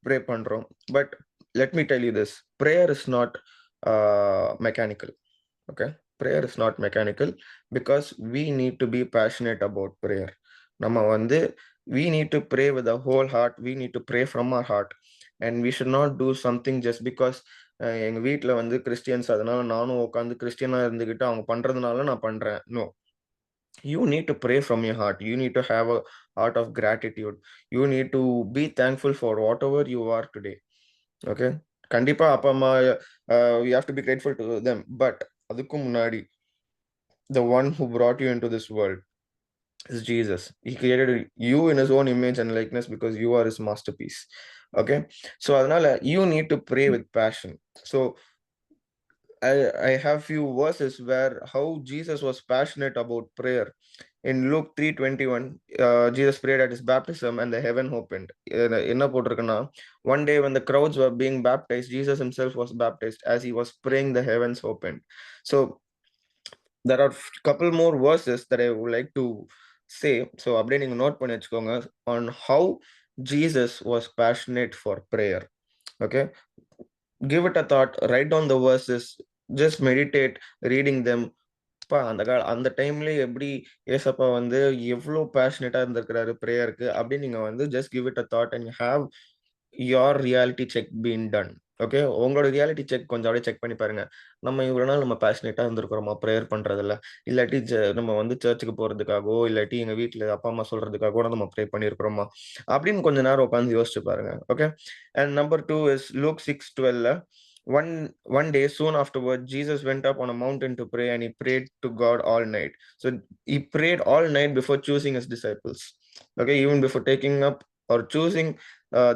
ப்ரே பண்றோம். But let me tell you this, prayer is not mechanical. Okay, prayer is not mechanical because we need to be passionate about prayer. நம்ம வந்து we need to pray with a whole heart, we need to pray from our heart, and we should not do something just because எங்க வீட்ல வந்து கிறிஸ்டியன்ஸ், அதனால நானும் உட்காந்து கிறிஸ்டியனா இருந்துகிட்டு அவங்க பண்றதுனால நான் பண்றேன். No, you need to pray from your heart, you need to have a heart of gratitude, you need to be thankful for whatever you are today. Okay, கண்டிப்பா அப்பா அம்மா we have to be grateful to them, but அதுக்கு முன்னாடி the one who brought you into this world is Jesus. He created you in his own image and likeness because you are his masterpiece. Okay, so அதனால you need to pray with passion. So I have few verses where how Jesus was passionate about prayer. In Luke 3:21, Jesus prayed at his baptism and the heaven opened. என்ன போட்டிருக்குன்னா, one day when the crowds were being baptized, Jesus himself was baptized. As he was praying, the heavens opened. So there are couple more verses that I would like to say. So அப்படியே நீங்க நோட் பண்ணி வச்சுக்கோங்க on how Jesus was passionate for prayer. Okay, give it a thought, write down the verses, just meditate reading them. அந்த டைம்லயே எப்படி ஏசப்பா வந்து எவ்ளோ பேஷனேட்டா இருந்திருக்கிறாரு பிரேயருக்கு அப்படின்னு நீங்க வந்து just give it a thought and have your reality check been done. Okay, உங்களோட ரியாலிட்டி செக் கொஞ்சம் அப்படியே செக் பண்ணி பாருங்க. நம்ம இவ்வளவு நாள் நம்ம பேஷனேட்டா இருந்திருக்கிறோமா பிரேயர் பண்றதுல? இல்லாட்டி நம்ம வந்து சர்ச்சுக்கு போறதுக்காகவோ இல்லாட்டி எங்க வீட்டுல அப்பா அம்மா சொல்றதுக்காகவோ நம்ம ப்ரே பண்ணியிருக்கிறோமா அப்படின்னு கொஞ்ச நேரம் உட்காந்து யோசிச்சு பாருங்க. Okay, and number 2 is Luke 6:12. One day soon afterward, Jesus went up on a mountain to pray, and he prayed to God all night. So he prayed all night before choosing his disciples. Okay, even before taking up or choosing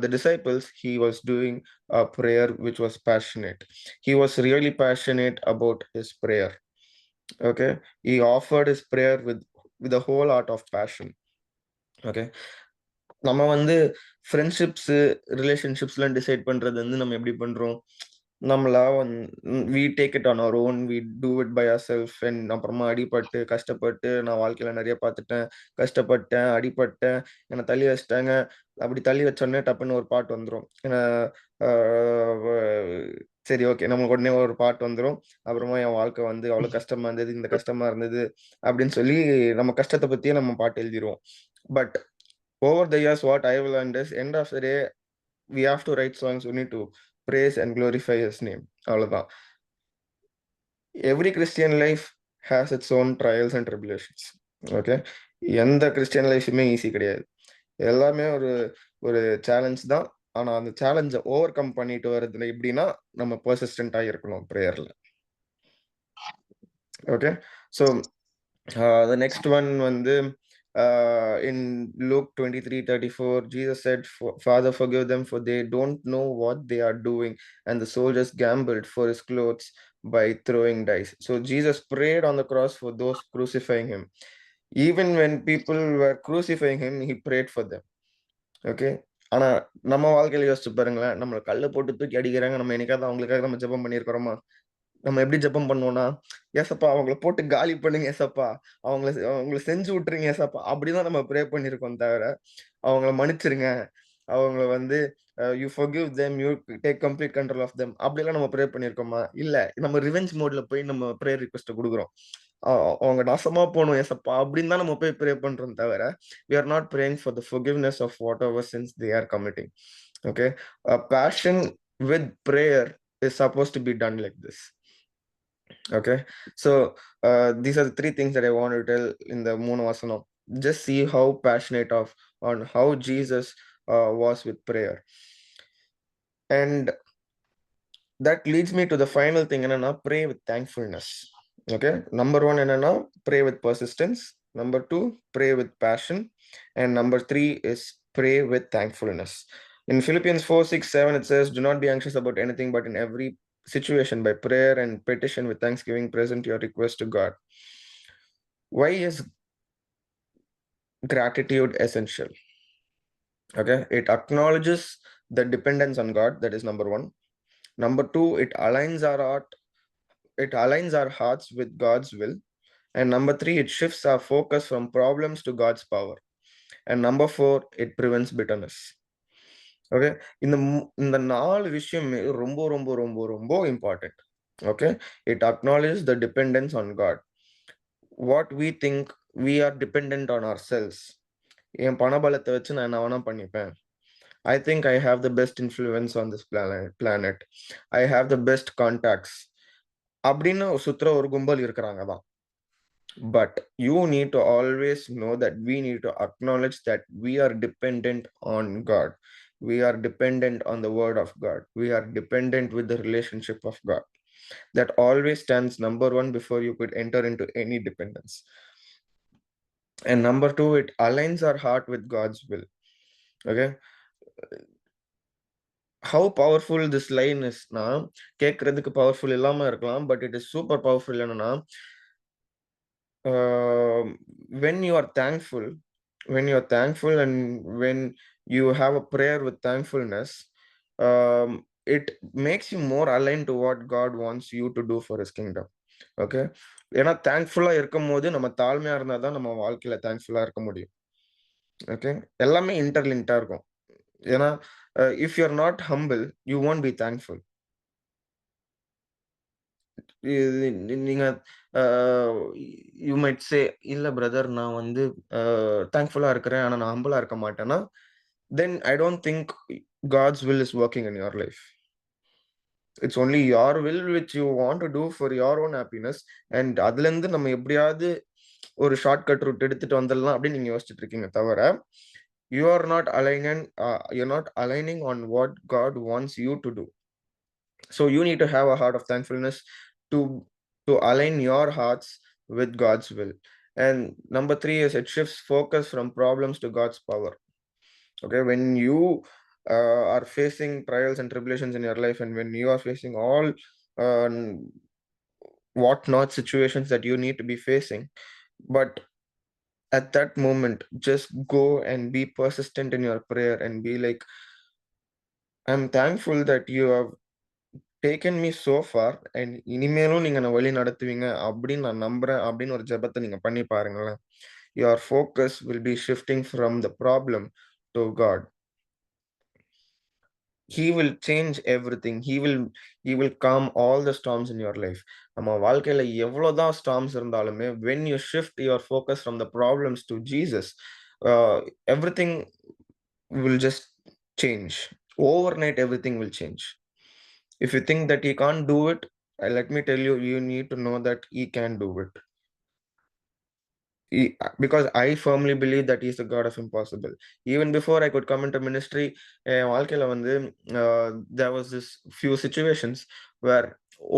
the disciples, he was doing a prayer which was passionate. He was really passionate about his prayer. Okay, he offered his prayer with the whole heart of passion. Okay, நம்ம வந்து ஃப்ரெண்ட்ஷிப்ஸ், ரிலேஷன்ஷிப்ஸ்லாம் டிசைட் பண்றது வந்து நம்ம எப்படி பண்றோம்? நம்மளா we take it on our own, we do it by ourself. And அப்புறமா அடிபட்டு, கஷ்டப்பட்டு, நான் வாழ்க்கையில நெறைய பார்த்துட்டேன், கஷ்டப்பட்டேன், அடிபட்டேன், என்ன தள்ளி வச்சுட்டாங்க. அப்படி தள்ளி வச்சோனே டப்புன்னு ஒரு பாட்டு வந்துரும். அ வ சரி, ஓகே. நமக்கு உடனே ஒரு பாட்டு வந்துரும். அப்புறமா என் வாழ்க்கை வந்து அவ்வளோ கஷ்டமா இருந்தது, இந்த கஷ்டமா இருந்தது அப்படின்னு சொல்லி நம்ம கஷ்டத்த பத்தியே நம்ம பாட்டு எழுதிருவோம். But over the years, what I have learned is, end of the day, we have to write songs. We need to praise and glorify His name. அவ்வளவுதான். Every Christian life has its own trials and tribulations. Okay, எந்த கிறிஸ்டியன் லைஃபுமே ஈஸி கிடையாது. எல்லாமே ஒரு ஒரு சேலஞ்ச் தான். ஆனா அந்த சேலஞ்சை ஓவர் கம் பண்ணிட்டு வர்றதுல எப்படின்னா, நம்ம பெர்சிஸ்டன்டா இருக்கணும் பிரேயர்ல. Okay, so the next one வந்து in Luke 23:34, Jesus said, Father, forgive them, for they don't know what they are doing. And the soldiers gambled for his clothes by throwing dice. So Jesus prayed on the cross for those crucifying him. Even when people were crucifying him, he prayed for them. Okay, ஆனா நம்ம வாழ்க்கையில யோசிச்சு பாருங்களேன், நம்மள கல்ல போட்டு தூக்கி அடிக்கிறாங்க, நம்ம என்னைக்காவது அவங்களுக்காக நம்ம ஜெபம் பண்ணியிருக்கிறோமா? நம்ம எப்படி ஜெபம் பண்ணுவோம்னா, "ஏசப்பா அவங்கள போட்டு காலி பண்ணுங்க ஏசப்பா. அவங்கள செஞ்சு விட்டுருங்க ஏசப்பா." அப்படிதான் நம்ம ப்ரே பண்ணியிருக்கோம் தவிர, "அவங்கள மன்னிச்சிருங்க. அவங்கள வந்து you forgive them, you take complete control of them." அப்படிலாம் நம்ம ப்ரே பண்ணியிருக்கோமா? இல்ல. நம்ம ரிவெஞ்ச் மோட்ல போய் நம்ம பிரேயர் ரிக்வெஸ்ட்ட குடுக்குறோம். அவங்க நாசமா போணும் ஏசப்பா அப்படின்னு தான் நம்ம போய் ப்ரே பண்றோம் தவிர, we are not praying for the forgiveness of whatever sins they are committing. Okay? A passion with prayer is supposed to be done like this. Okay, so these are the three things that I want to tell in the மூணு வசனம். Just see how passionate on how Jesus was with prayer. And that leads me to the final thing, என்னன்னா pray with thankfulness. Okay, number 1 என்னன்னா pray with persistence, number 2 pray with passion, and number 3 is pray with thankfulness. In Philippians 4:6-7, it says, do not be anxious about anything, but in every situation by prayer and petition with thanksgiving present your request to God. Why is gratitude essential? Okay, it acknowledges the dependence on God. That is number 1. Number 2, it aligns our hearts with God's will. And number 3, it shifts our focus from problems to God's power. And number 4, it prevents bitterness. Okay, இந்த நாலு விஷயம் ரொம்ப ரொம்ப ரொம்ப ரொம்ப important. Okay, it acknowledges the dependence on God. What we think we are dependent on ourselves. என் பணபலத்தை வச்சு நான் என்ன வேணா பண்ணிப்பேன். I think I have the best influence on this planet. I have the best contacts. அப்படின்னு சுத்துற ஒரு கும்பல் இருக்கிறாங்க தான். But you need to always know that we need to acknowledge that we are dependent on God. We are dependent on the word of God. We are dependent with the relationship of God. That always stands number 1 before you could enter into any dependence. And number 2, it aligns our heart with God's will. Okay, how powerful this line is na, கேட்கறதுக்கு பவர்ஃபுல் இல்லாம இருக்கலாம், but it is super powerful. என்னன்னா, when you are thankful, and when you have a prayer with thankfulness, it makes you more aligned to what God wants you to do for His kingdom. Okay. ஏன்னா தேங்க்ஃபுல்லா இருக்கும்போது, நம்ம தாழ்மையா இருந்தா தான் நம்ம வாழ்க்கையில தேங்க்ஃபுல்லா இருக்க முடியும். ஓகே. எல்லாமே இன்டர்லிங்க்டா இருக்கும். ஏன்னா, if you are not humble, you won't be thankful. இது நீங்க அ யூ மைட் சே, "இல்ல பிரதர் நான் வந்து தேங்க்ஃபுல்லா இருக்கிறேன். ஆனா நான் ஹம்பிளா இருக்க மாட்டேன்னா" then I don't think God's will is working in your life. It's only your will which you want to do for your own happiness. And அதுலருந்து நம்ம எப்படியாவது ஒரு ஷார்ட் கட் ரூட் எடுத்துட்டு வந்துடலாம் அப்படின்னு நீங்க யோசிச்சுட்டு இருக்கீங்க தவிர, you are not aligning on what God wants you to do. So you need to have a heart of thankfulness to align your hearts with God's will. And number three is it shifts focus from problems to God's power. Okay, when you are facing trials and tribulations in your life, and when you are facing all uh, whatnot situations that you need to be facing, but at that moment, just go and be persistent in your prayer and be like, I'm thankful that you have taken me so for and இனிமேலும் நீங்க என்ன வழி நடத்துவீங்க அப்படின்னு நான் நம்புறேன் அப்படின்னு ஒரு ஜெபத்த நீங்க பண்ணி பாருங்களேன். Your focus will be shifting from the problem to God. He will change everything. He will calm all the storms in your life. நம்ம வாழ்க்கையில எவ்வளோதான் ஸ்டார்ம்ஸ் இருந்தாலுமே, when you shift your focus from the problems to Jesus, everything will just change. Overnight, everything will change. If you think that he can't do it, let me tell you, you need to know that he can do it. Because I firmly believe that he's the God of impossible. Even before I could come into ministry, என் வாழ்க்கையில வந்து there was this few situations where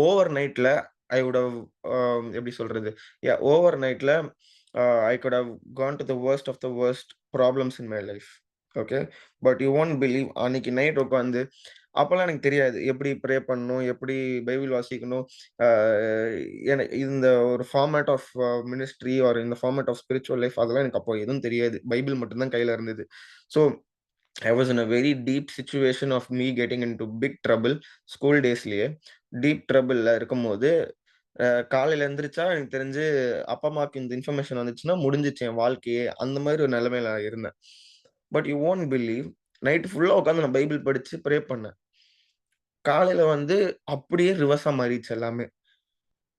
overnightல I would have எப்படி சொல்றது? Yeah, overnightல I could have gone to the worst of the worst problems in my life. Okay. But you won't believe, அன்னைக்கு நைட் உட்காந்து அப்பல்லாம் எனக்கு தெரியாது. எப்படி ப்ரே பண்ணணும்? எப்படி பைபிள் வாசிக்கணும்? அ இந்த ஒரு ஃபார்மேட் ஆஃப் மினிஸ்ட்ரி ஆர் இந்த ஃபார்மேட் ஆஃப் ஸ்பிரிச்சுவல் லைஃப் அதெல்லாம் எனக்கு அப்போ எதுவும் தெரியாது. பைபிள் மட்டும் தான் கையில இருந்தது. So I was in a very deep situation of me getting into big trouble. School டேஸ்லயே டீப் ட்ரபிள்ல இருக்கும்போது, காலையில எந்திரிச்சா எனக்கு தெரிஞ்சு அப்பா, அம்மாவுக்கு இந்த இன்ஃபர்மேஷன் வந்துச்சுன்னா முடிஞ்சுச்சு என் வாழ்க்கையே. அந்த மாரி ஒரு நிலைமையில இருந்தேன். But you won't believe, night ஃபுல்லா உட்கார்ந்து நான் பைபிள் படிச்சு ப்ரே பண்ணேன். காலையில வந்து அப்படியே ரிவர்ஸா மாறிடுச்சு எல்லாமே.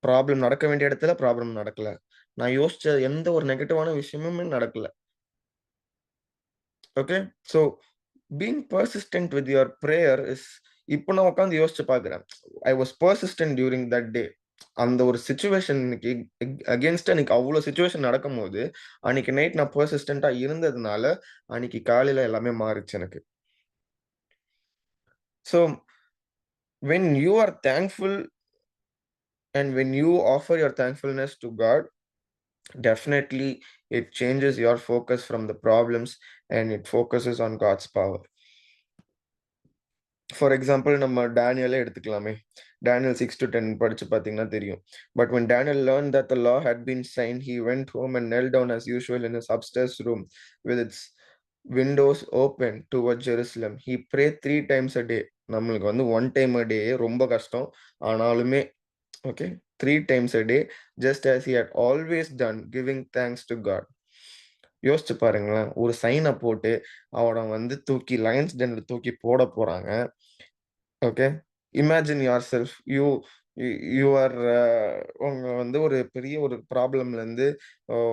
ப்ராப்ளம் நடக்க வேண்டிய இடத்துல ப்ராப்ளம் நடக்கல. நான் யோசிச்ச எந்த ஒரு நெகட்டிவான விஷயமுமே நடக்கல. Okay. So being persistent with your prayer is, இப்ப நான் உட்கார்ந்து யோசிச்சு பார்க்கிறேன். I was persistent during that day. அந்த ஒரு சிச்சுவேஷனுக்கு அகைன்ஸ்டா எனக்கு அவ்ளோ சிச்சுவேஷன் நடக்கும்போது, அன்னைக்கு நைட் நான் பெர்சிஸ்டென்ட்டா இருந்ததுனால, அன்னைக்கு காலையில எல்லாமே மாறுச்சு எனக்கு. So when you are thankful and when you offer your thankfulness to God, definitely it changes your focus from the problems and it focuses on God's power. For example நம்ம டேனியலே எடுத்துக்கலாமே. டேனியல் 6-10 படிச்சு பார்த்தீங்கன்னா தெரியும். But when Daniel learned that the law had been signed, he went home and knelt down as usual in his upstairs room with its windows open toward Jerusalem. He prayed 3 times a day. நம்மளுக்கு வந்து 1 டைம் a day ரொம்ப கஷ்டம். ஆனாலுமே okay, 3 times a day, just as he had always done, giving thanks to God. யோசிச்சு பாருங்களேன். ஒரு சைன போட்டு அவன வந்து தூக்கி லயன்ஸ் டென்ல தூக்கி போட போறாங்க. Okay. Imagine yourself. You are உங்க வந்து ஒரு பெரிய ஒரு ப்ராப்ளம்லேருந்து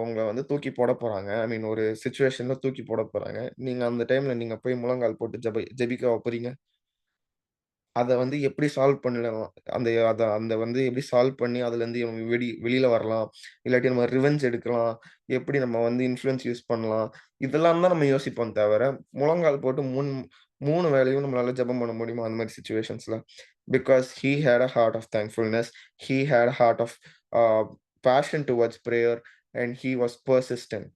உங்கள வந்து தூக்கி போட போறாங்க. ஐ மீன் ஒரு சிச்சுவேஷன்ல தூக்கி போட போறாங்க. நீங்க அந்த டைம்ல நீங்க போய் முழங்கால் போட்டு ஜெபிக்கவா போறீங்க? அத வந்து எப்படி சால்வ் பண்ணலாம்? அந்த வந்து எப்படி சால்வ் பண்ணி அதுலருந்து வெளில வரலாம்? இல்லாட்டி நம்ம ரிவெஞ்ச் எடுக்கலாம். எப்படி நம்ம வந்து இன்ஃப்ளூயன்ஸ் யூஸ் பண்ணலாம்? இதெல்லாம் தான் நம்ம யோசிப்போம் தவிர, முழங்கால் போட்டு 3 வேளையும் நம்மளால ஜெபம் பண்ண முடியுமா? அந்த மாரி சிச்சுவேஷன்ஸ்ல. Because he had a heart of thankfulness. He had a heart of a passion towards prayer and he was persistent.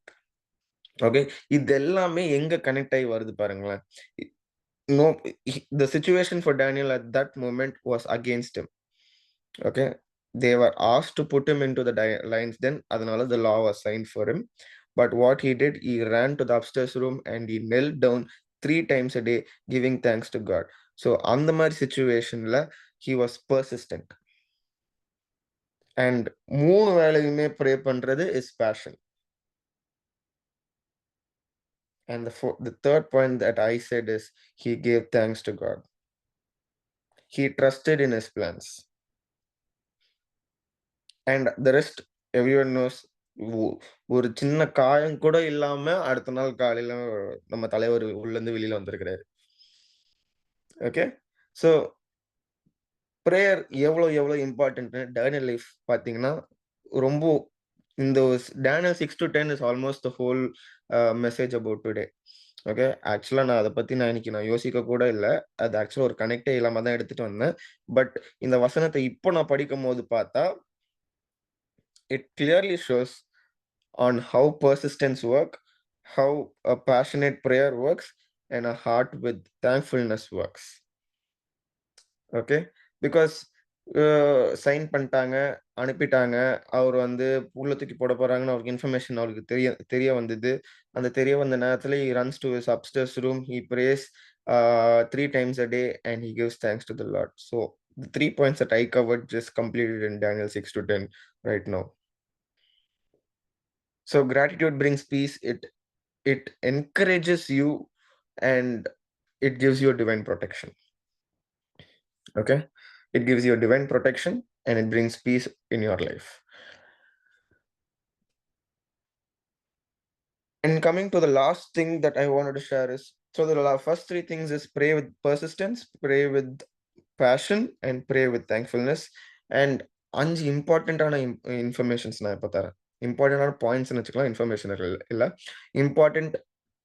Okay. இது எல்லாமே எங்க கனெக்ட் ஆயி வருது பாருங்களேன். No, the situation for Daniel at that moment was against him. Okay. they were asked to put him into the lines then. Adanala the law was signed for him. But what he did, he ran to the upstairs room and he knelt down 3 times a day, giving thanks to God. So அந்த மாதிரி situationல he was persistent. And 3 வேளையுமே pray பண்றது is passion. And the third point that I said is he gave thanks to God. He trusted in his plans. And the rest everyone knows. ஒரு சின்ன காயம் கூட இல்லாம அடுத்த நாள் காலையில நம்ம தலைவர் உள்ள இருந்து வெளியில வந்திருக்கிறாரு. ஓகே. சோ பிரேயர் எவ்வளவு இம்பார்ட்டன்ட் டேனியல் லைஃப் பாத்தீங்கன்னா ரொம்ப இந்த Daniel 6 to 10 is almost the whole message about today. Okay. ஆக்சுவலா நான் அதை பத்தி இன்னைக்கு நான் யோசிக்க கூட இல்லை. அது ஆக்சுவலா ஒரு கனெக்டே இல்லாம தான் எடுத்துட்டு வந்தேன். பட் இந்த வசனத்தை இப்போ நான் படிக்கும் போது பார்த்தா it clearly shows on how persistence work, how a passionate prayer works, and a heart with thankfulness works. Okay. Because sign பண்ணிட்டாங்க, அனுப்பிட்டாங்க. அவர் வந்து உள்ள தூக்கி போட போறாங்கன்னு அவருக்கு இன்ஃபர்மேஷன் அவருக்கு தெரிய வந்தது. அந்த தெரிய வந்த நேரத்துல he runs to his upstairs room, he prays 3 times a day and he gives thanks to the Lord. So the 3 points that I covered just completed in Daniel 6 to 10 right now. So gratitude brings peace. It encourages you and it gives you a divine protection. Okay. It gives you a divine protection and it brings peace in your life. And coming to the last thing that I wanted to share is, so the first 3 things is pray with persistence, pray with passion, and pray with thankfulness. And 5 இம்பார்ட்டன்டான இன்ஃபர்மேஷன்ஸ் நான் இப்ப தரேன். இம்பார்ட்டன்டான பாயிண்ட்ஸ்னு வச்சுக்கலாம், இன்ஃபர்மேஷன் இல்ல. Important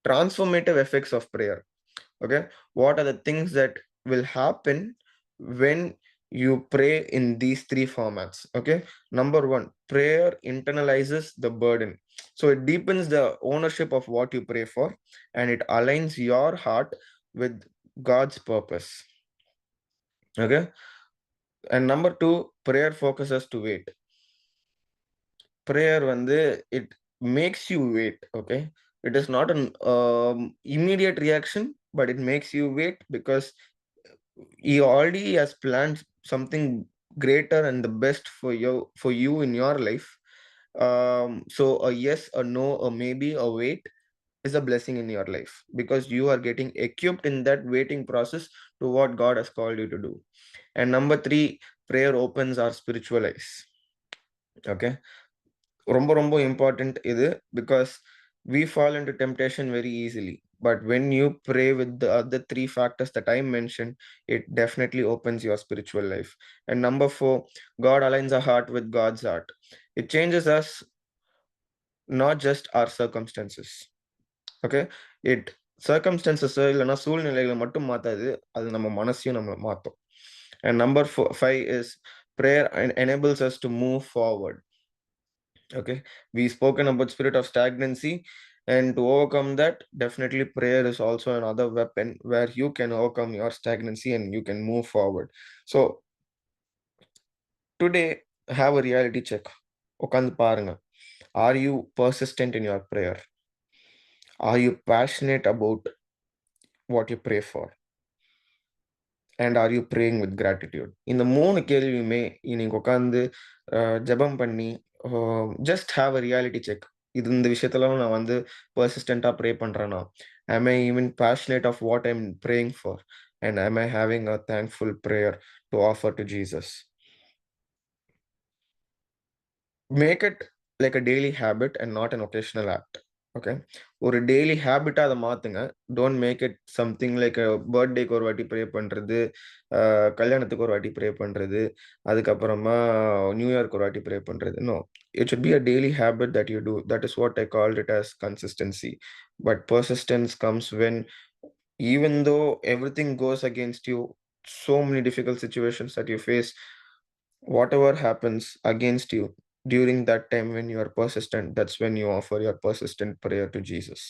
transformative effects of prayer. Okay. What are the things that will happen when you pray in these 3 formats? Okay. Number 1, prayer internalizes the burden. So it deepens the ownership of what you pray for and it aligns your heart with God's purpose. Okay. And number 2, prayer focuses to wait. Prayer வந்து it makes you wait. Okay. It is not an immediate reaction, but it makes you wait because he already has planned something greater and the best for you in your life. So a yes, a no, a maybe, a wait is a blessing in your life because you are getting equipped in that waiting process to what God has called you to do. And number 3, prayer opens our spiritual eyes. Okay. ரொம்ப important இது because we fall into temptation very easily. But when you pray with the other 3 factors that I mentioned, it definitely opens your spiritual life. And number 4, God aligns our heart with God's heart. It changes us, not just our circumstances. Okay. It circumstances இல்லைன்னா சூழ்நிலைகளை மட்டும் மாத்தாது, அது நம்ம மனசையும் நம்ம மாத்தும். And number 5 is prayer enables us to move forward. Okay. We spoken about spirit of stagnancy, and to overcome that, definitely prayer is also another weapon where you can overcome your stagnancy and you can move forward. So today, have a reality check. உட்கார்ந்து பாருங்க. Are you persistent in your prayer? Are you passionate about what you pray for? And are you praying with gratitude? இந்த 3 கேள்வியுமே நீங்க உட்கார்ந்து ஜெபம் பண்ணி just have a reality check. இந்த விஷயத்துல நான் வந்து persistent-ஆ pray பண்றேனா? Am I even passionate of what I'm praying for? And am I having a thankful prayer to offer to Jesus? Make it like a daily habit and not an occasional act. Okay. ஒரு டெய்லி ஹேபிட்டா அதை மாத்துங்க. Don't make it something like பர்த்டேக்கு ஒரு வாட்டி ப்ரே பண்றது, கல்யாணத்துக்கு ஒரு வாட்டி ப்ரே பண்றது, அதுக்கப்புறமா நியூ இயர்க்கு ஒரு வாட்டி ப்ரே பண்றது. No, it should be a daily habit that you do. That is what I called it as consistency. But persistence comes when, even though everything goes against you, so many difficult situations that you face, whatever happens against you, during that time when you are persistent, that's when you offer your persistent prayer to Jesus.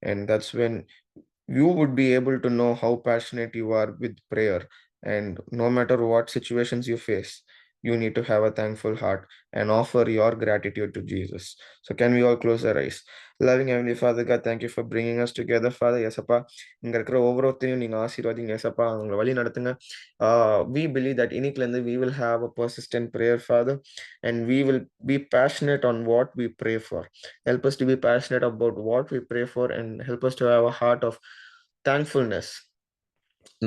And that's when you would be able to know how passionate you are with prayer. And no matter what situations you face, you need to have a thankful heart and offer your gratitude to Jesus. So, can we all close our eyes? Loving Heavenly Father God, thank you for bringing us together, Father. Yesappa, இங்க இருக்கிற ஒவ்வொருத்தரையும் நீங்க ஆசீர்வதிங்க ஏசப்பா, அவங்கள வழி நடத்துங்க. We believe that இன்னைக்குலேருந்து we will have a persistent prayer, Father, and we will be passionate on what we pray for. Help us to be passionate about what we pray for and help us to have a heart of thankfulness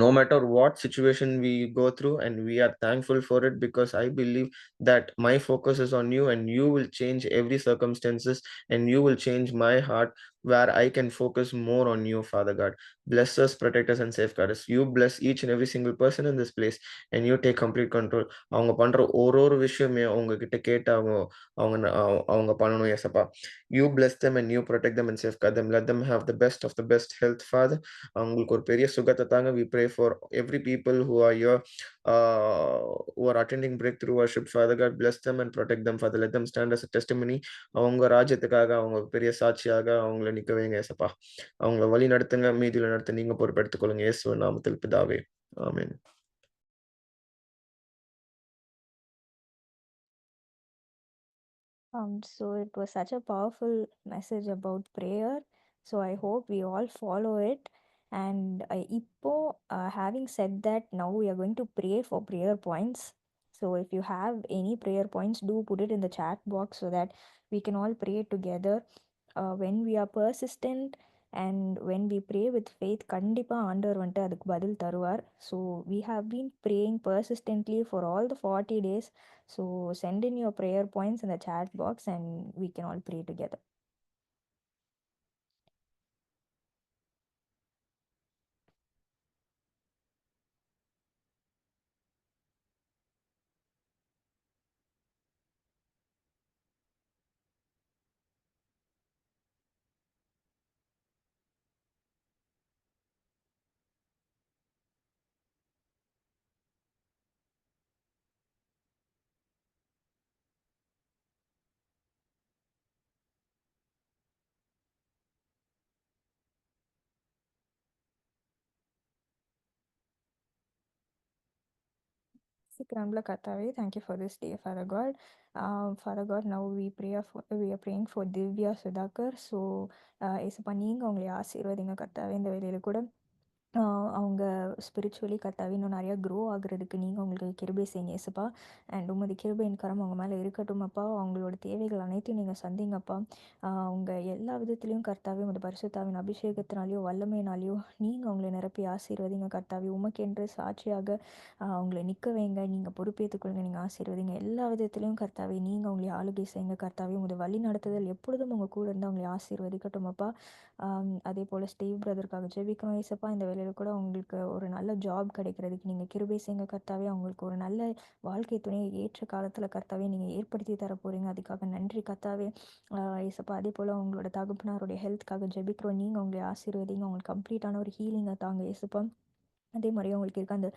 no matter what situation we go through, and we are thankful for it, because I believe that my focus is on you and you will change every circumstances, and you will change my heart where I can focus more on you, Father God. Bless us, protect us, and safeguard us. You bless each and every single person in this place, and you take complete control. அவங்க பண்ற ஒரு விஷயமே அவங்க கிட்ட கேட்டு அவங்க பண்ணணும் ஏசப்பா. You bless them and you protect them and safeguard them. Let them have the best of the best health, Father. அவங்களுக்கு ஒரு பெரிய சுகத்தை தாங்க. We pray for every people who are here, uh, who are attending breakthrough worship. Father God, bless them and protect them, Father. Let them stand as a testimony. அவங்க ராஜ்யத்துக்காக அவங்க பெரிய சாட்சியாக அவங்கள நிக்க வைங்க ஏசப்பா. அவங்கள வழி நடத்துங்க, மீதியில நடத்த நீங்க பொறுப்பெடுத்துக் கொள்ளுங்க. இயேசுவின் நாமத்தில் பிதாவே, ஆமென். So it was such a powerful message about prayer. So I hope we all follow it. And having said that, now we are going to pray for prayer points. So if you have any prayer points, do put it in the chat box so that we can all pray together. When we are persistent and when we pray with faith, கண்டிப்பா ஆண்டவர் வந்துட்டு அதுக்கு பதில் தருவார். So we have been praying persistently for all the 40 days. So send in your prayer points in the chat box and we can all pray together. Sikramla Katavi, thank you for this day, Father God. Father God, now we are praying for Divya Sudhakar. So, ஏசப்பா நீங்கள் உங்களை ஆசீர்வதிங்க கர்த்தாவே இந்த வேலையில் கூட அவங்க ஸ்பிரிச்சுவலி கர்த்தாவே இன்னும் நிறையா க்ரோ ஆகுறதுக்கு நீங்கள் அவங்களுக்கு கிருபை செய்யுங்க ஏசப்பா. அண்ட் உமது கிருபையின் கரம் அவங்க மேலே இருக்கட்டும் அப்பா. அவங்களோட தேவைகள் அனைத்தையும் நீங்கள் சந்திங்கப்பா. அவங்க எல்லா விதத்துலேயும் கர்த்தாவே உமது பரிசுத்தாவின் அபிஷேகத்தினாலேயோ வல்லமையினாலேயோ நீங்கள் அவங்களை நிரப்பி ஆசீர்வதிங்க கர்த்தாவே. உமக்கென்று சாட்சியாக அவங்கள நிற்க வைங்க. நீங்கள் பொறுப்பேற்றுக்கொள்ளுங்க. நீங்கள் ஆசீர்வதிங்க எல்லா விதத்துலேயும் கர்த்தாவே. நீங்கள் அவங்களை ஆளுகை செய்யுங்க கர்த்தாவே. உமது வழி நடத்துதல் எப்பொழுதும் உங்கள் கூட இருந்து அவங்களை ஆசீர்வதிக்கட்டும் அப்பா. அதே போல் ஸ்டீவ் பிரதருக்காக ஜெபிக்கணும் ஏசப்பா. இந்த வேலையில் கூட அவங்களுக்கு ஒரு நல்ல ஜாப் கிடைக்கிறதுக்கு நீங்கள் கிருபை செய்யுங்க கர்த்தாவே. அவங்களுக்கு ஒரு நல்ல வாழ்க்கை துணையை ஏற்ற காலத்தில் கர்த்தாவே நீங்கள் ஏற்படுத்தி தர போகிறீங்க. அதுக்காக நன்றி கர்த்தாவே. ஏசப்பா அதே போல் அவங்களோட தகப்பனாருடைய ஹெல்த்துக்காக ஜெபிக்கிறோம். நீங்கள் அவங்களை ஆசீர்வதிங்க. அவங்களுக்கு கம்ப்ளீட்டான ஒரு ஹீலிங்கை தாங்க ஏசப்பா. அதே மாதிரி அவங்களுக்கு இருக்க அந்த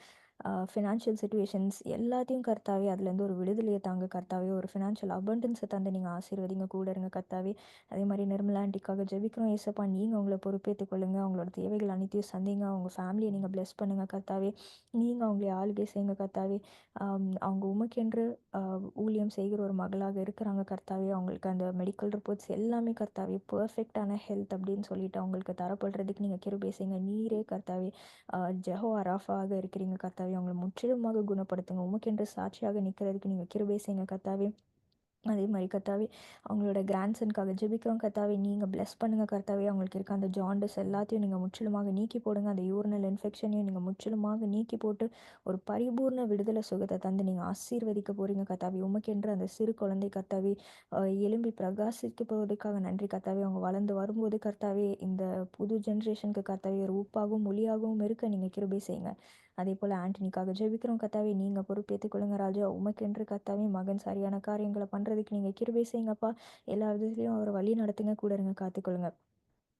ஃபினான்ஷியல் சிச்சுவேஷன்ஸ் எல்லாத்தையும் கர்த்தாவே அதுலேருந்து ஒரு விடுதலையை தாங்க கர்த்தாவே. ஒரு ஃபினான்ஷியல் அபண்டன்ஸை தந்து நீங்கள் ஆசீர்வதிங்க கூட இருங்க கர்த்தாவே. அதே மாதிரி நிர்மலா ஆண்டிக்காக ஜெபிக்கிறோம் ஏசப்பா. நீங்கள் அவங்கள பொறுப்பேற்றுக் கொள்ளுங்க. அவங்களோட தேவைகள் அனைத்தையும் சந்திங்க. அவங்க ஃபேமிலியை நீங்கள் பிளெஸ் பண்ணுங்கள் கர்த்தாவே. நீங்கள் அவங்களை ஆளுகை செய்யுங்க கர்த்தாவே. அவங்க உமக்கென்று ஊழியம் செய்கிற ஒரு மகளாக இருக்கிறாங்க கர்த்தாவே. அவங்களுக்கு அந்த மெடிக்கல் ரிப்போர்ட்ஸ் எல்லாமே கர்த்தாவே பர்ஃபெக்டான ஹெல்த் அப்படின்னு சொல்லிட்டு அவங்களுக்கு தரப்படுறதுக்கு நீங்கள் கிருபை செய்யுங்க. நீரே கர்த்தாவே ஜெஹோவா ராஃபாவாக இருக்கிறீங்க கர்த்தாவே. அவங்களை முற்றிலுமாக குணப்படுத்துங்க. உமக்கென்று சாட்சியாக நிற்கிறதுக்கு நீங்கள் கிருபை செய்யுங்க கர்த்தாவே. அதே மாதிரி கர்த்தாவே அவங்களோட கிராண்ட்சனுக்காக ஜெபிக்கிறோம் கர்த்தாவே. நீங்கள் பிளெஸ் பண்ணுங்கள் கர்த்தாவே. அவங்களுக்கு இருக்க அந்த ஜாண்டஸ் எல்லாத்தையும் நீங்கள் முற்றிலுமாக நீக்கி போடுங்க. அந்த யூரினல் இன்ஃபெக்ஷனையும் நீங்கள் முற்றிலுமாக நீக்கி போட்டு ஒரு பரிபூர்ண விடுதலை சுகத்தை தந்து நீங்கள் ஆசீர்வதிக்க போகிறீங்க கர்த்தாவே. உமக்கென்று அந்த சிறு குழந்தை கர்த்தாவே எலும்பி பிரகாசிக்க போவதற்காக நன்றி கர்த்தாவே. அவங்க வளர்ந்து வரும்போது கர்த்தாவே இந்த புது ஜென்ரேஷனுக்கு கர்த்தாவே ஒரு உப்பாகவும் ஒளியாகவும் இருக்க நீங்கள் கிருபை செய்யுங்க. அதே போல் ஆண்டனிக்காக ஜெபிக்கிறோம் கர்த்தாவே. நீங்கள் பொறுப்பேற்றுக் கொள்ளுங்க ராஜா. உமக்கென்று கர்த்தாவே மகன் சரியான காரியங்களை பண்ணுறதுக்கு நீங்கள் கிருபை செய்யுங்கப்பா. எல்லா விதத்துலையும் அவரை வழி நடத்துங்க. கூட இருங்க காத்துக்கொள்ளுங்க.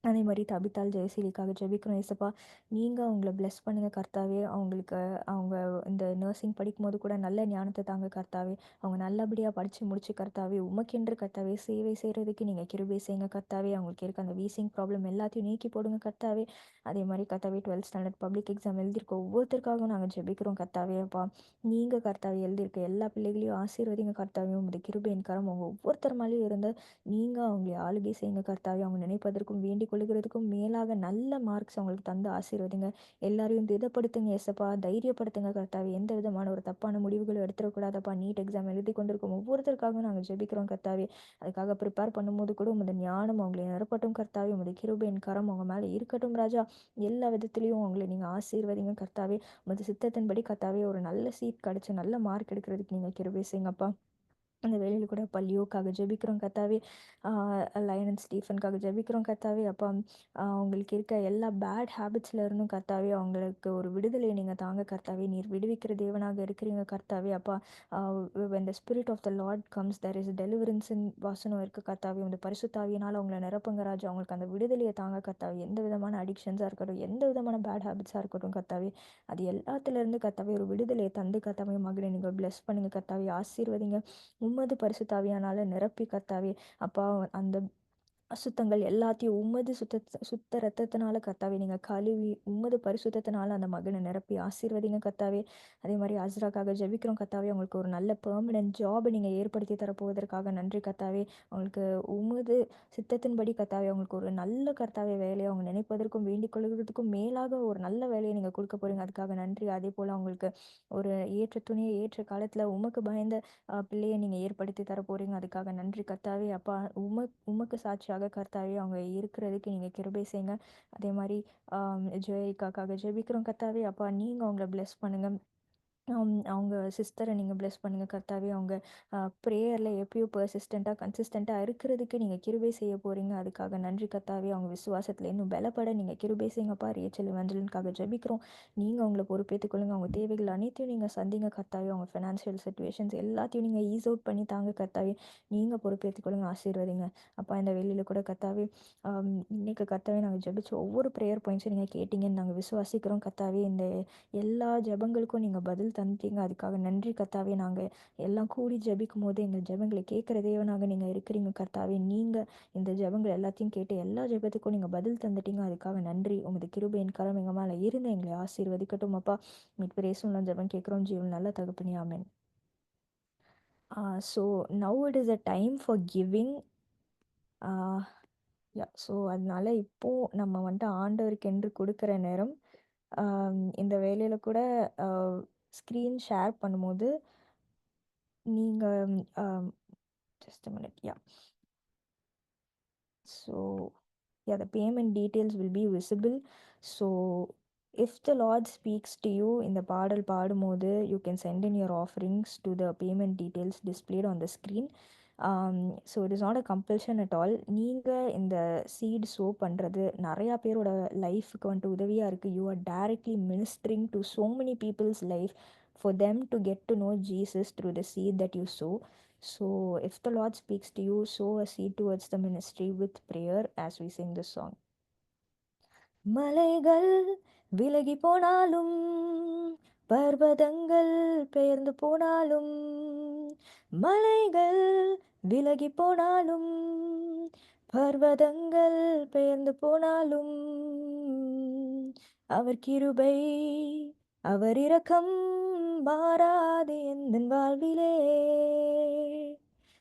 அதே மாரி தபித்தாள் ஜெயசீலிக்காக ஜெபிக்கிறோம் ஏசப்பா. நீங்க அவங்கள பிளெஸ் பண்ணுங்க கர்த்தாவே. அவங்களுக்கு அவங்க இந்த நர்சிங் படிக்கும்போது கூட நல்ல ஞானத்த தாங்க கர்த்தாவே. அவங்க நல்லபடியா படிச்சு முடிச்சு கர்த்தாவே, உமக்கென்று கர்த்தாவே சேவை செய்றதுக்கு நீங்க கிருபை செய்யுங்க கர்த்தாவே. அவங்களுக்கு இருக்க அந்த வீசிங் ப்ராப்ளம் எல்லாத்தையும் நீக்கி போடுங்க கர்த்தாவே. அதே மாரி கர்த்தாவே 12th ஸ்டாண்டர்ட் பப்ளிக் எக்ஸாம் எழுதியிருக்க ஒவ்வொருத்தருக்காகவும் நாங்க ஜெபிக்கிறோம் கர்த்தாவே அப்பா. நீங்க கர்த்தாவே எழுதியிருக்க எல்லா பிள்ளைகளையும் ஆசீர்வதிங்க கர்த்தாவே. உமது கிருபையின் கரம் அவங்க ஒவ்வொருத்தர் மேலயும் இருந்து நீங்க அவங்களை ஆளுகை செய்யுங்க கர்த்தாவே. அவங்க நினைப்பதற்கும் வேண்டிக் கொள்கிறதுக்கும் மேலாக நல்ல மார்க்ஸ் அவங்களுக்கு தந்து ஆசீர்வதிங்க. எல்லாரையும் திடப்படுத்துங்க ஏசப்பா. தைரியப்படுத்துங்க கர்த்தாவே. எந்த விதமான ஒரு தப்பான முடிவுகளும் எடுத்துடக்கூடாதப்பா. நீட் எக்ஸாம் எழுதி கொண்டிருக்கும் ஒவ்வொருத்தருக்காகவும் நாங்கள் ஜெபிக்கிறோம் கர்த்தாவே. அதுக்காக ப்ரிப்பேர் பண்ணும்போது கூட உமது ஞானம் அவங்களை நிரப்பட்டும் கர்த்தாவே. உமது கிருபையின் கரம் அவங்க மேலே இருக்கட்டும் ராஜா. எல்லா விதத்திலையும் அவங்களை நீங்கள் ஆசீர்வதிங்க கர்த்தாவே. உமது சித்தத்தின்படி கர்த்தாவே ஒரு நல்ல சீட் கிடச்சி நல்ல மார்க் எடுக்கிறதுக்கு நீங்கள் கிருபை செய்யுங்கப்பா. அந்த வேலையில கூட பல்லியோக்காக ஜெபிக்கிறோம் கர்த்தாவே. லயன் அண்ட் ஸ்டீஃபனுக்காக ஜெபிக்கிறோம் கர்த்தாவே. அப்பா அவங்களுக்கு இருக்க எல்லா பேட் ஹேபிட்ஸ்ல இருந்தும் கர்த்தாவே அவங்களுக்கு ஒரு விடுதலையை நீங்கள் தாங்க கர்த்தாவே. நீர் விடுவிக்கிற தேவனாக இருக்கிறீங்க கர்த்தாவே. அப்பா when the spirit of the lord comes there is deliverance in வாசனம் இருக்கு கர்த்தாவே. அந்த பரிசுத்தாவியினால் அவங்கள நிரப்புங்க ராஜா. அவங்களுக்கு அந்த விடுதலையை தாங்க கர்த்தாவே. எந்த விதமான அடிக்ஷன்ஸாக இருக்கட்டும், எந்த விதமான பேட் ஹேபிட்ஸாக இருக்கட்டும் கர்த்தாவே, அது எல்லாத்துலேருந்து கர்த்தாவே ஒரு விடுதலையை தந்து கர்த்தாவே மகளை நீங்கள் பிளெஸ் பண்ணுங்க கர்த்தாவே. ஆசீர்வதிங்க. உம்மது பரிசுத்த ஆவியானால நிரப்பி கர்த்தாவே. அப்பா அந்த அசுத்தங்கள் எல்லாத்தையும் உம்மது சுத்த ரத்தத்தினால கர்த்தாவே நீங்கள் கழுவி உம்மது பரிசுத்தத்தினால அந்த மகனை நிரப்பி ஆசீர்வதிங்க கர்த்தாவே. அதே மாதிரி அஸ்ராக்காக ஜெபிக்கிறோம் கர்த்தாவே. அவங்களுக்கு ஒரு நல்ல பெர்மனன்ட் ஜாப் நீங்கள் ஏற்படுத்தி தரப்போவதற்காக நன்றி கர்த்தாவே. அவங்களுக்கு உமது சித்தத்தின்படி கர்த்தாவே அவங்களுக்கு ஒரு நல்ல கர்த்தாவே வேலையை அவங்க நினைப்பதற்கும் வேண்டிக் கொள்கிறதுக்கும் மேலாக ஒரு நல்ல வேலையை நீங்கள் கொடுக்க போறீங்க. அதுக்காக நன்றி. அதே போல் அவங்களுக்கு ஒரு ஏற்ற துணியை ஏற்ற காலத்தில் உமக்கு பயந்த பிள்ளையை நீங்கள் ஏற்படுத்தி தர போறீங்க. அதுக்காக நன்றி கர்த்தாவே. அப்பா உமக்கு சாட்சியாக கர்த்தாவே அவங்க இருக்கிறதுக்கு நீங்கள் கிருபை செய்யுங்க. அதே மாதிரி ஜெயரிக்காக்காக ஜெபிக்கிறோம் கர்த்தாவே. அப்பா நீங்கள் அவங்கள பிளெஸ் பண்ணுங்க. அவங்க சிஸ்டரை நீங்கள் பிளெஸ் பண்ணுங்கள் கர்த்தாவே. அவங்க ப்ரேயரில் எப்பயும் பர்சிஸ்டண்ட்டாக கன்சிஸ்டண்ட்டாக இருக்கிறதுக்கு நீங்கள் கிருபை செய்ய போகிறீங்க. அதுக்காக நன்றி கர்த்தாவே. அவங்க விசுவாசத்தில் இன்னும் பலப்பட நீங்கள் கிருபை செய்யுங்கப்பா. ரேச்சல் இவஞ்சலினுக்காக ஜெபிக்கிறோம். நீங்கள் அவங்கள பொறுப்பேற்றுக் கொள்ளுங்க. அவங்க தேவைகள் அனைத்தையும் நீங்கள் சந்திங்க கர்த்தாவே. அவங்க ஃபினான்ஷியல் சுச்சுவேஷன்ஸ் எல்லாத்தையும் நீங்கள் ஈஸ் அவுட் பண்ணி தாங்க கர்த்தாவே. நீங்கள் பொறுப்பேற்றுக் கொள்ளுங்க. ஆசீர்வதிங்க அப்பா. இந்த வெளியில் கூட கர்த்தாவே இன்னைக்கு கர்த்தாவே நாங்கள் ஜெபிச்ச ஒவ்வொரு ப்ரேயர் பாயிண்ட்ஸும் நீங்கள் கேட்டீங்கன்னு நாங்கள் விசுவாசிக்கிறோம் கர்த்தாவே. இந்த எல்லா ஜெபங்களுக்கும் நீங்கள் பதில் தந்தீங்க. அதுக்காக நன்றி கர்த்தாவே. நாங்கள் எல்லாம் கூடி ஜெபிக்கும் போது எங்கள் ஜெபங்களை கேட்குற தேவனாக நீங்கள் இருக்கிறீங்க கர்த்தாவே. நீங்கள் இந்த ஜெபங்கள் எல்லாத்தையும் கேட்டு எல்லா ஜெபத்துக்கும் நீங்கள் பதில் தந்துட்டீங்க. அதுக்காக நன்றி. உமது கிருபையின் கரம் எங்கள் மேலே இருந்து எங்களை ஆசீர்வதிக்கட்டும் அப்பா. மீட்பு இயேசுவின் ஜெபம் கேட்குறோம் ஜீவன் நல்ல தகப்பனே. ஆமென். So now it is a time for giving. So அதனால இப்போ நம்ம வந்துட்டு ஆண்டவருக்கென்று கொடுக்குற நேரம். இந்த வேலையில் கூட ஸ்க்ரீன் ஷேர் பண்ணும்போது நீங்கள் just a minute. So yeah, the payment details will be visible. So if the Lord speaks to you in the பாடல் பாடும்போது, you can send in your offerings to the payment details displayed on the screen. So it is not a compulsion at all. நீங்கள் இந்த seed sow பண்ணுறது நிறையா பேரோட லைஃபுக்கு வந்துட்டு உதவியாக இருக்குது. You are directly ministering to so many people's life for them to get to know Jesus through the seed that you sow. So, if the Lord speaks to you, sow a seed towards the ministry with prayer as we sing this song. மலைகள் விலகி போனாலும் பர்வதங்கள் பெயர்ந்து போனாலும் மலைகள் விலகி போனாலும் பர்வதங்கள் பெயர்ந்து போனாலும் அவர் கிருபை அவர் இரக்கம் மாறாது எந்தன் வாழ்விலே.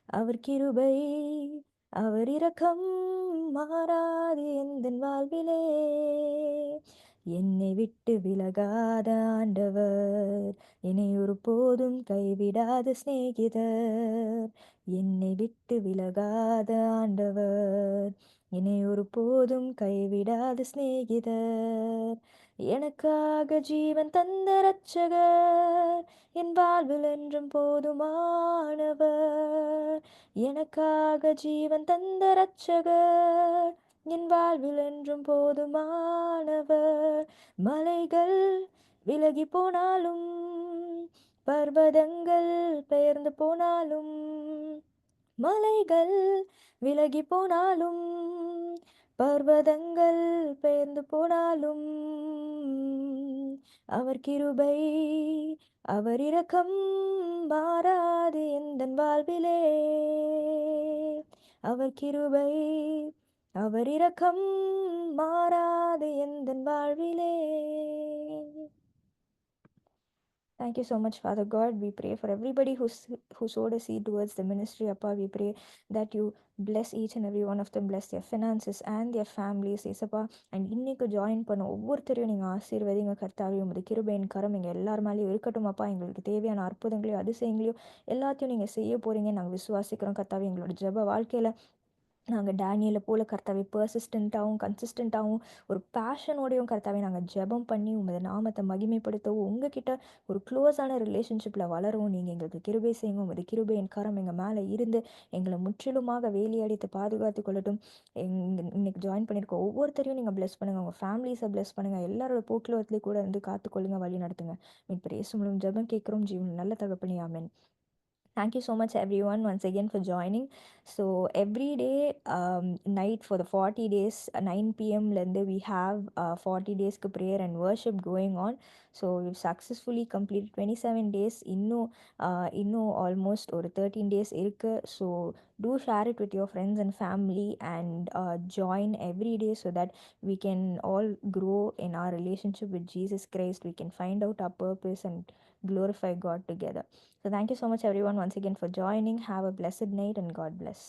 அவர் கிருபை அவர் இரக்கம் மாறாது எந்தன் வாழ்விலே. என்னை விட்டு விலகாத ஆண்டவர், என்னை ஒருபோதும் கைவிடாத சிநேகிதர். என்னை விட்டு விலகாத ஆண்டவர், என்னை ஒருபோதும் கைவிடாத சிநேகிதர். எனக்காக ஜீவன் தந்த இரட்சகர், என் வாழ்வில் என்றும் போதுமானவர். எனக்காக ஜீவன் தந்த இரட்சகர், என் வாழ்வில் என்றும் போதுமானவர். மலைகள் விலகி போனாலும் பர்வதங்கள் பெயர்ந்து போனாலும் மலைகள் விலகி போனாலும் பர்வதங்கள் பெயர்ந்து போனாலும் அவர் கிருபை அவர் இரக்கம் மாறாது எந்தன் வாழ்விலே. அவர் கிருபை அவர் இரக்கம் மாறாது எந்தன் வாழ்விலே. Thank you so much, Father God. We pray for everybody who sowed a seed towards the ministry, Appa. We pray that you bless each and every one of them, bless their finances and their families, ஏசப்பா. அண்ட் இன்னைக்கு ஜாயின் பண்ண ஒவ்வொருத்தரையும் நீங்கள் ஆசீர்வதிங்க கர்த்தாவே. உமது கிருபையின் கரம் எங்கள் எல்லார் மேலேயும் இருக்கட்டும் அப்பா. எங்களுக்கு தேவையான அற்புதங்களையும் அதிசயங்களையும் எல்லாத்தையும் நீங்கள் செய்ய போகிறீங்கன்னு நாங்கள் விசுவாசிக்கிறோம் கர்த்தாவே. எங்களோட ஜெப வாழ்க்கையில் நாங்கள் டேனியலை போல கர்த்தாவே பர்சிஸ்டண்ட்டாகவும் கன்சிஸ்டண்ட்டாகவும் ஒரு பேஷனோடையும் கர்த்தாவே நாங்கள் ஜெபம் பண்ணி உமது நாமத்தை மகிமைப்படுத்தவும் உங்ககிட்ட ஒரு க்ளோஸான ரிலேஷன்ஷிப்பில் வளரவும் நீங்கள் எங்களுக்கு கிருபை செய்யுங்க. உமது கிருபையின் கரம் எங்கள் மேலே இருந்து எங்களை முற்றிலுமாக வேலியடித்து பாதுகாத்து கொள்ளட்டும். இன்னைக்கு ஜாயின் பண்ணியிருக்க ஒவ்வொருத்தரையும் நீங்கள் ப்ளெஸ் பண்ணுங்கள். உங்கள் ஃபேமிலிஸை ப்ளெஸ் பண்ணுங்கள். எல்லாரோட போக்குவரத்துலேயும் கூட இருந்து காத்துக்கொள்ளுங்க, வழி நடத்துங்க. மீன் பேச மூலம் ஜெபம் கேட்குறோம் ஜீவன் நல்ல தகப்பனே, ஆமென். Thank you so much everyone once again for joining. So every day night for the 40 days 9 p.m. lende we have 40 days ku prayer and worship going on. So we've successfully completed 27 days. Inno almost or 13 days irukku. So do share it with your friends and family and join every day so that we can all grow in our relationship with Jesus Christ. We can find out our purpose and glorify God together. So thank you so much everyone once again for joining. Have a blessed night and God bless.